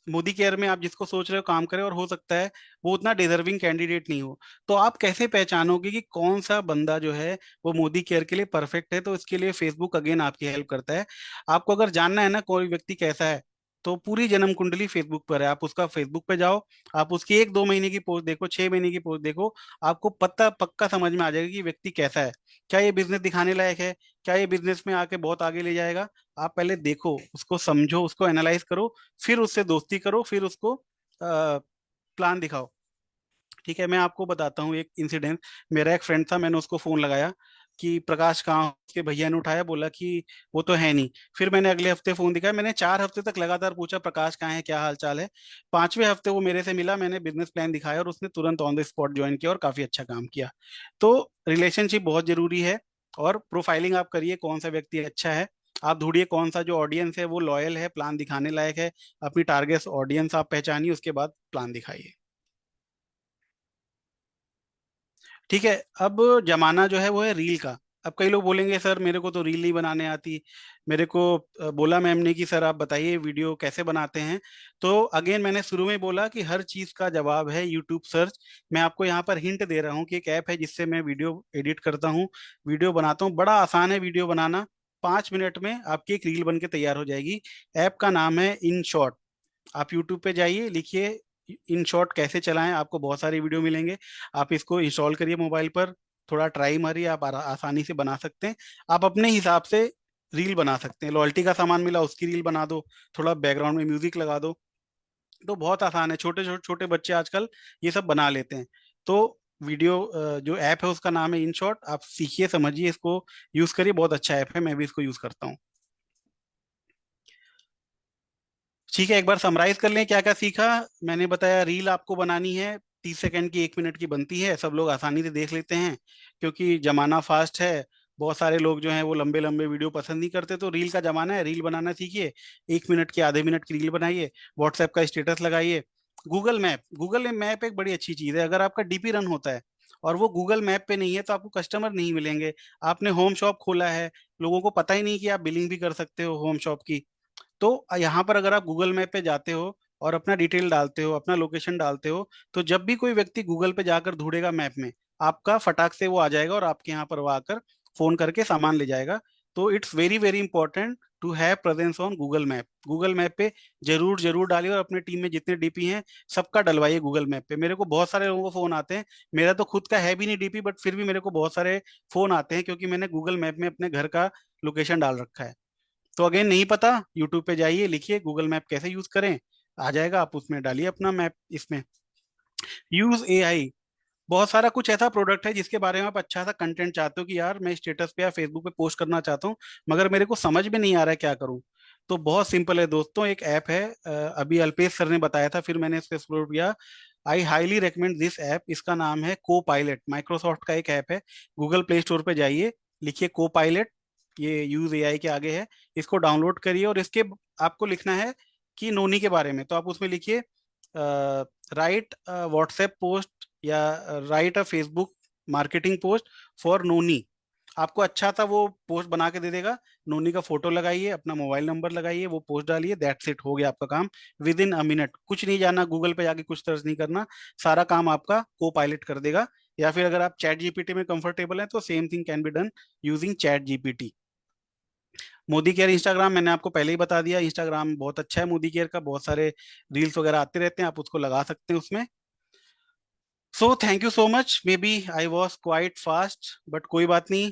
मोदी केयर में आप जिसको सोच रहे हो काम करे, और हो सकता है वो उतना डिजर्विंग कैंडिडेट नहीं हो। तो आप कैसे पहचानोगे कि कौन सा बंदा जो है वो मोदी केयर के लिए परफेक्ट है? तो इसके लिए फेसबुक अगेन आपकी हेल्प करता है। आपको अगर जानना है ना कोई व्यक्ति कैसा है, तो पूरी जन्म कुंडली फेसबुक पर है। आप उसका फेसबुक पे जाओ, आप उसकी 1-2 महीने की पोस्ट देखो, 6 महीने की पोस्ट देखो, आपको पता पक्का समझ में आ जाएगा कि व्यक्ति कैसा है। क्या ये बिजनेस दिखाने लायक है? क्या ये बिजनेस में आके बहुत आगे ले जाएगा? आप पहले देखो, उसको समझो, उसको एनालाइज करो, फिर उससे दोस्ती करो, फिर उसको प्लान दिखाओ। ठीक है, मैं आपको बताता हूँ एक इंसिडेंट। मेरा एक फ्रेंड था, मैंने उसको फोन लगाया कि प्रकाश कहाँ हो? उसके भैया ने उठाया, बोला कि वो तो है नहीं। फिर मैंने अगले हफ्ते फोन दिखाया, मैंने 4 हफ्ते तक लगातार पूछा प्रकाश कहाँ है, क्या हाल चाल है। 5वें हफ्ते वो मेरे से मिला, मैंने बिजनेस प्लान दिखाया और उसने तुरंत ऑन द स्पॉट ज्वाइन किया और काफी अच्छा काम किया। तो रिलेशनशिप बहुत जरूरी है। और प्रोफाइलिंग आप करिए, कौन सा व्यक्ति अच्छा है। आप ढूंढिए कौन सा जो ऑडियंस है वो लॉयल है, प्लान दिखाने लायक है। अपनी टारगेट ऑडियंस आप पहचानिए, उसके बाद प्लान दिखाइए। ठीक है, अब जमाना जो है वो है रील का। अब कई लोग बोलेंगे सर मेरे को तो रील नहीं बनाने आती। मेरे को बोला मैम ने कि सर आप बताइए वीडियो कैसे बनाते हैं। तो अगेन मैंने शुरू में बोला कि हर चीज का जवाब है यूट्यूब सर्च। मैं आपको यहाँ पर हिंट दे रहा हूँ कि एक ऐप है जिससे मैं वीडियो एडिट करता हूँ, वीडियो बनाता हूँ। बड़ा आसान है वीडियो बनाना, 5 मिनट में आपकी एक रील बन के तैयार हो जाएगी। ऐप का नाम है इन शॉर्ट। आप यूट्यूब पे जाइए, लिखिए इन शॉर्ट कैसे चलाएं, आपको बहुत सारी वीडियो मिलेंगे। आप इसको इंस्टॉल करिए मोबाइल पर, थोड़ा ट्राई मारिए, आप आसानी से बना सकते हैं। आप अपने हिसाब से रील बना सकते हैं। लॉयल्टी का सामान मिला, उसकी रील बना दो, थोड़ा बैकग्राउंड में म्यूजिक लगा दो। तो बहुत आसान है, छोटे छोटे छोटे बच्चे आजकल ये सब बना लेते हैं। तो वीडियो जो ऐप है उसका नाम है इन शॉर्ट। आप सीखिए, समझिए, इसको यूज करिए, बहुत अच्छा ऐप है, मैं भी इसको यूज करता हूँ। ठीक है, एक बार समराइज कर लें क्या क्या सीखा। मैंने बताया रील आपको बनानी है, 30 सेकंड की, 1 मिनट की बनती है, सब लोग आसानी से देख लेते हैं क्योंकि जमाना फास्ट है। बहुत सारे लोग जो हैं वो लंबे लंबे वीडियो पसंद नहीं करते, तो रील का जमाना है, रील बनाना सीखिए। 1 मिनट की, आधे मिनट की रील बनाइए, व्हाट्सएप का स्टेटस लगाइए। गूगल मैप एक बड़ी अच्छी चीज है। अगर आपका डीपी रन होता है और वो गूगल मैप पे नहीं है तो आपको कस्टमर नहीं मिलेंगे। आपने होम शॉप खोला है, लोगों को पता ही नहीं कि आप बिलिंग भी कर सकते हो होम शॉप की। तो यहाँ पर अगर आप गूगल मैप पे जाते हो और अपना डिटेल डालते हो, अपना लोकेशन डालते हो, तो जब भी कोई व्यक्ति गूगल पे जाकर ढूंढेगा मैप में, आपका फटाक से वो आ जाएगा और आपके यहाँ पर वो आकर फोन करके सामान ले जाएगा। तो it's very very important to have presence on Google map. Google map पे जरूर जरूर डालिए, और अपने टीम में जितने डीपी हैं सबका डलवाइए गूगल मैप पे। मेरे को बहुत सारे लोगों को फोन आते हैं, मेरा तो खुद का है भी नहीं डीपी, बट फिर भी मेरे को बहुत सारे फोन आते हैं क्योंकि मैंने गूगल मैप में अपने घर का लोकेशन डाल रखा है। तो अगेन नहीं पता, यूट्यूब पे जाइए, लिखिए गूगल मैप कैसे यूज करें, आ जाएगा, आप उसमें डालिए अपना मैप। इसमें यूज एआई। बहुत सारा कुछ ऐसा प्रोडक्ट है जिसके बारे में आप अच्छा सा कंटेंट चाहते हो कि यार मैं स्टेटस पे या फेसबुक पे पोस्ट करना चाहता हूँ, मगर मेरे को समझ में नहीं आ रहा है क्या करूँ। तो बहुत सिंपल है दोस्तों, एक ऐप है, अभी अल्पेश सर ने बताया था, फिर मैंने इसको एक्सप्लोर किया। I highly recommend this app. इसका नाम है को पायलट, माइक्रोसॉफ्ट का एक ऐप है। गूगल प्ले स्टोर पे जाइए, लिखिए को पायलट, ये यूज एआई के आगे है। इसको डाउनलोड करिए और इसके आपको लिखना है कि नोनी के बारे में, तो आप उसमें लिखिए राइट व्हाट्सएप पोस्ट या write a Facebook marketing post for noni. आपको अच्छा सा वो पोस्ट बना के दे देगा। नोनी का फोटो लगाइए, अपना मोबाइल नंबर लगाइए, वो पोस्ट डालिए, दैट्स इट, हो गया आपका काम। विद इन अ मिनट, कुछ नहीं जाना, गूगल पे जाके कुछ सर्च नहीं करना, सारा काम आपका को पायलट कर देगा। या फिर अगर आप चैट जीपीटी में कंफर्टेबल हैं तो same thing can be done using chat GPT. Modi care Instagram मैंने आपको पहले ही बता दिया, इंस्टाग्राम बहुत अच्छा है मोदी केयर का, बहुत सारे रील्स वगैरह आते रहते हैं, आप उसको लगा सकते हैं उसमें। So thank you so much, maybe I was quite fast, but कोई बात नहीं।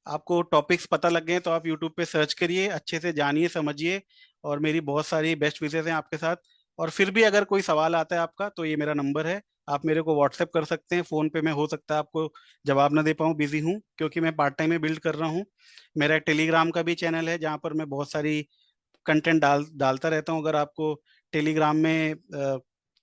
आपको टॉपिक्स पता लग गए तो आप यूट्यूब पे सर्च करिए, अच्छे से जानिए, समझिए। और मेरी बहुत सारी बेस्ट विशेष हैं आपके साथ। और फिर भी अगर कोई सवाल आता है आपका तो ये मेरा नंबर है, आप मेरे को व्हाट्सएप कर सकते हैं। फ़ोन पे मैं हो सकता है आपको जवाब ना दे पाऊँ, बिजी हूँ क्योंकि मैं पार्ट टाइम में बिल्ड कर रहा हूँ। मेरा टेलीग्राम का भी चैनल है जहाँ पर मैं बहुत सारी कंटेंट डालता रहता हूँ। अगर आपको टेलीग्राम में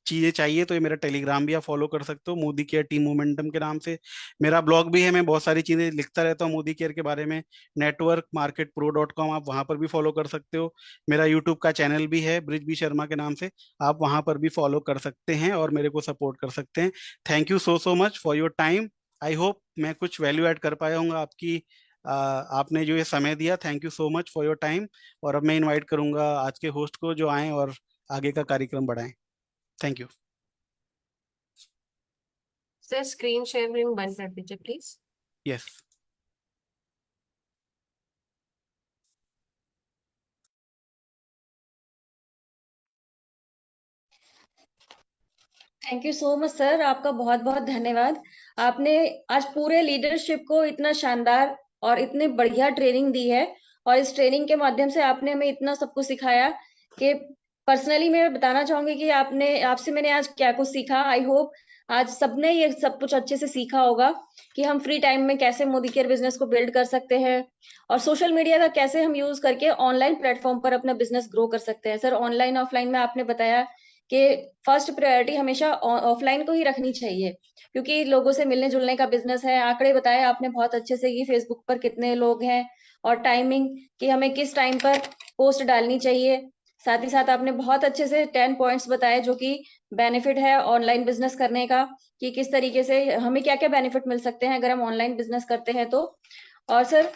चीजें चाहिए तो ये मेरा टेलीग्राम भी आप फॉलो कर सकते हो, मोदी केयर टीम मोमेंटम के नाम से। मेरा ब्लॉग भी है, मैं बहुत सारी चीजें लिखता रहता हूँ मोदी केयर के बारे में, networkmarketpro.com, आप वहां पर भी फॉलो कर सकते हो। मेरा यूट्यूब का चैनल भी है ब्रिज बी शर्मा के नाम से, आप वहां पर भी फॉलो कर सकते हैं और मेरे को सपोर्ट कर सकते हैं। Thank you so so much for your time. I hope मैं कुछ वैल्यू ऐड कर पाया हूँ आपकी, आपने जो ये समय दिया, thank you so much for your time. और अब मैं इनवाइट करूंगा आज के होस्ट को जो आए और आगे का कार्यक्रम बढ़ाएं। Thank you. Sir screen sharing बंद कर दीजिए please. Yes. Thank you so much sir, आपका बहुत बहुत धन्यवाद। आपने आज पूरे लीडरशिप को इतना शानदार और इतने बढ़िया ट्रेनिंग दी है, और इस ट्रेनिंग के माध्यम से आपने हमें इतना सब कुछ सिखाया कि पर्सनली मैं बताना चाहूंगी कि आपसे मैंने आज क्या कुछ सीखा। आई होप आज सबने ये सब कुछ अच्छे से सीखा होगा कि हम फ्री टाइम में कैसे मोदी केयर बिजनेस को बिल्ड कर सकते हैं, और सोशल मीडिया का कैसे हम यूज करके ऑनलाइन प्लेटफॉर्म पर अपना बिजनेस ग्रो कर सकते हैं। सर ऑनलाइन ऑफलाइन में आपने बताया कि फर्स्ट प्रायोरिटी हमेशा ऑफलाइन को ही रखनी चाहिए, क्योंकि लोगों से मिलने जुलने का बिजनेस है। आंकड़े बताए आपने बहुत अच्छे से कि फेसबुक पर कितने लोग हैं, और टाइमिंग कि हमें किस टाइम पर पोस्ट डालनी चाहिए। साथ ही साथ आपने बहुत अच्छे से 10 पॉइंट्स बताए जो कि बेनिफिट है ऑनलाइन बिजनेस करने का, कि किस तरीके से हमें क्या क्या बेनिफिट मिल सकते हैं अगर हम ऑनलाइन बिजनेस करते हैं तो। और सर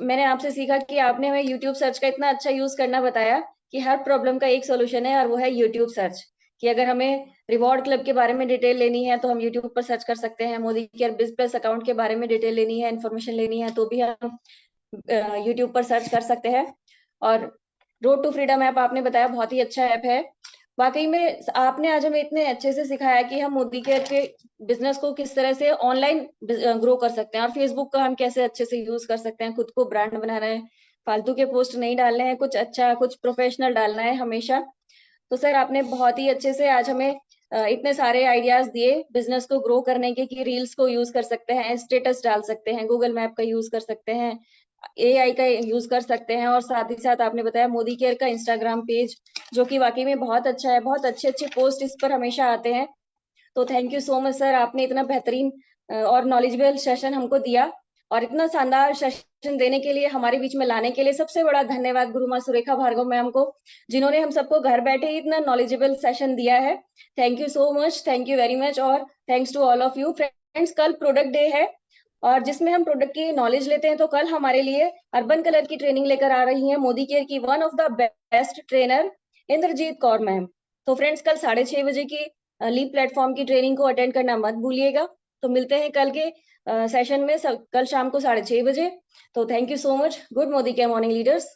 मैंने आपसे सीखा कि आपने हमें यूट्यूब सर्च का इतना अच्छा यूज करना बताया कि हर प्रॉब्लम का एक सोल्यूशन है, और वो है यूट्यूब सर्च। कि अगर हमें रिवॉर्ड क्लब के बारे में डिटेल लेनी है तो हम यूट्यूब पर सर्च कर सकते हैं, मोदी केयर बिज प्लस अकाउंट के बारे में डिटेल लेनी है, इन्फॉर्मेशन लेनी है, तो भी हम यूट्यूब पर सर्च कर सकते हैं। और रोड टू फ्रीडम ऐप आपने बताया बहुत ही अच्छा ऐप है। वाकई में आपने आज हमें इतने अच्छे से सिखाया कि हम मोदी केयर के बिजनेस को किस तरह से ऑनलाइन ग्रो कर सकते हैं, और फेसबुक का हम कैसे अच्छे से यूज कर सकते हैं, खुद को ब्रांड बनाना है, फालतू के पोस्ट नहीं डालने हैं, कुछ अच्छा कुछ प्रोफेशनल डालना है हमेशा। तो सर आपने बहुत ही अच्छे से आज हमें इतने सारे आइडियाज दिए बिजनेस को ग्रो करने के, कि रील्स को यूज कर सकते हैं, स्टेटस डाल सकते हैं, गूगल मैप का यूज कर सकते हैं, एआई का यूज कर सकते हैं, और साथ ही साथ आपने बताया मोदी केयर का इंस्टाग्राम पेज, जो कि वाकई में बहुत अच्छा है, बहुत अच्छे अच्छे पोस्ट इस पर हमेशा आते हैं। तो thank you so much sir, आपने इतना बेहतरीन और नॉलेजेबल सेशन हमको दिया, और इतना शानदार सेशन देने के लिए, हमारे बीच में लाने के लिए सबसे बड़ा धन्यवाद गुरु माँ सुरेखा भार्गव मैम को, जिन्होंने हम सबको घर बैठे ही इतना नॉलेजेबल सेशन दिया है। Thank you so much, thank you very much, और thanks to all of you friends. कल प्रोडक्ट डे है, और जिसमें हम प्रोडक्ट की नॉलेज लेते हैं, तो कल हमारे लिए अर्बन कलर की ट्रेनिंग लेकर आ रही है मोदी केयर की one of the best trainer Inderjeet Kaur ma'am. तो फ्रेंड्स कल 6:30 बजे की लीप प्लेटफॉर्म की ट्रेनिंग को अटेंड करना मत भूलिएगा। तो मिलते हैं कल के सेशन में कल शाम को 6:30 बजे। तो thank you so much. Good Modi care morning leaders.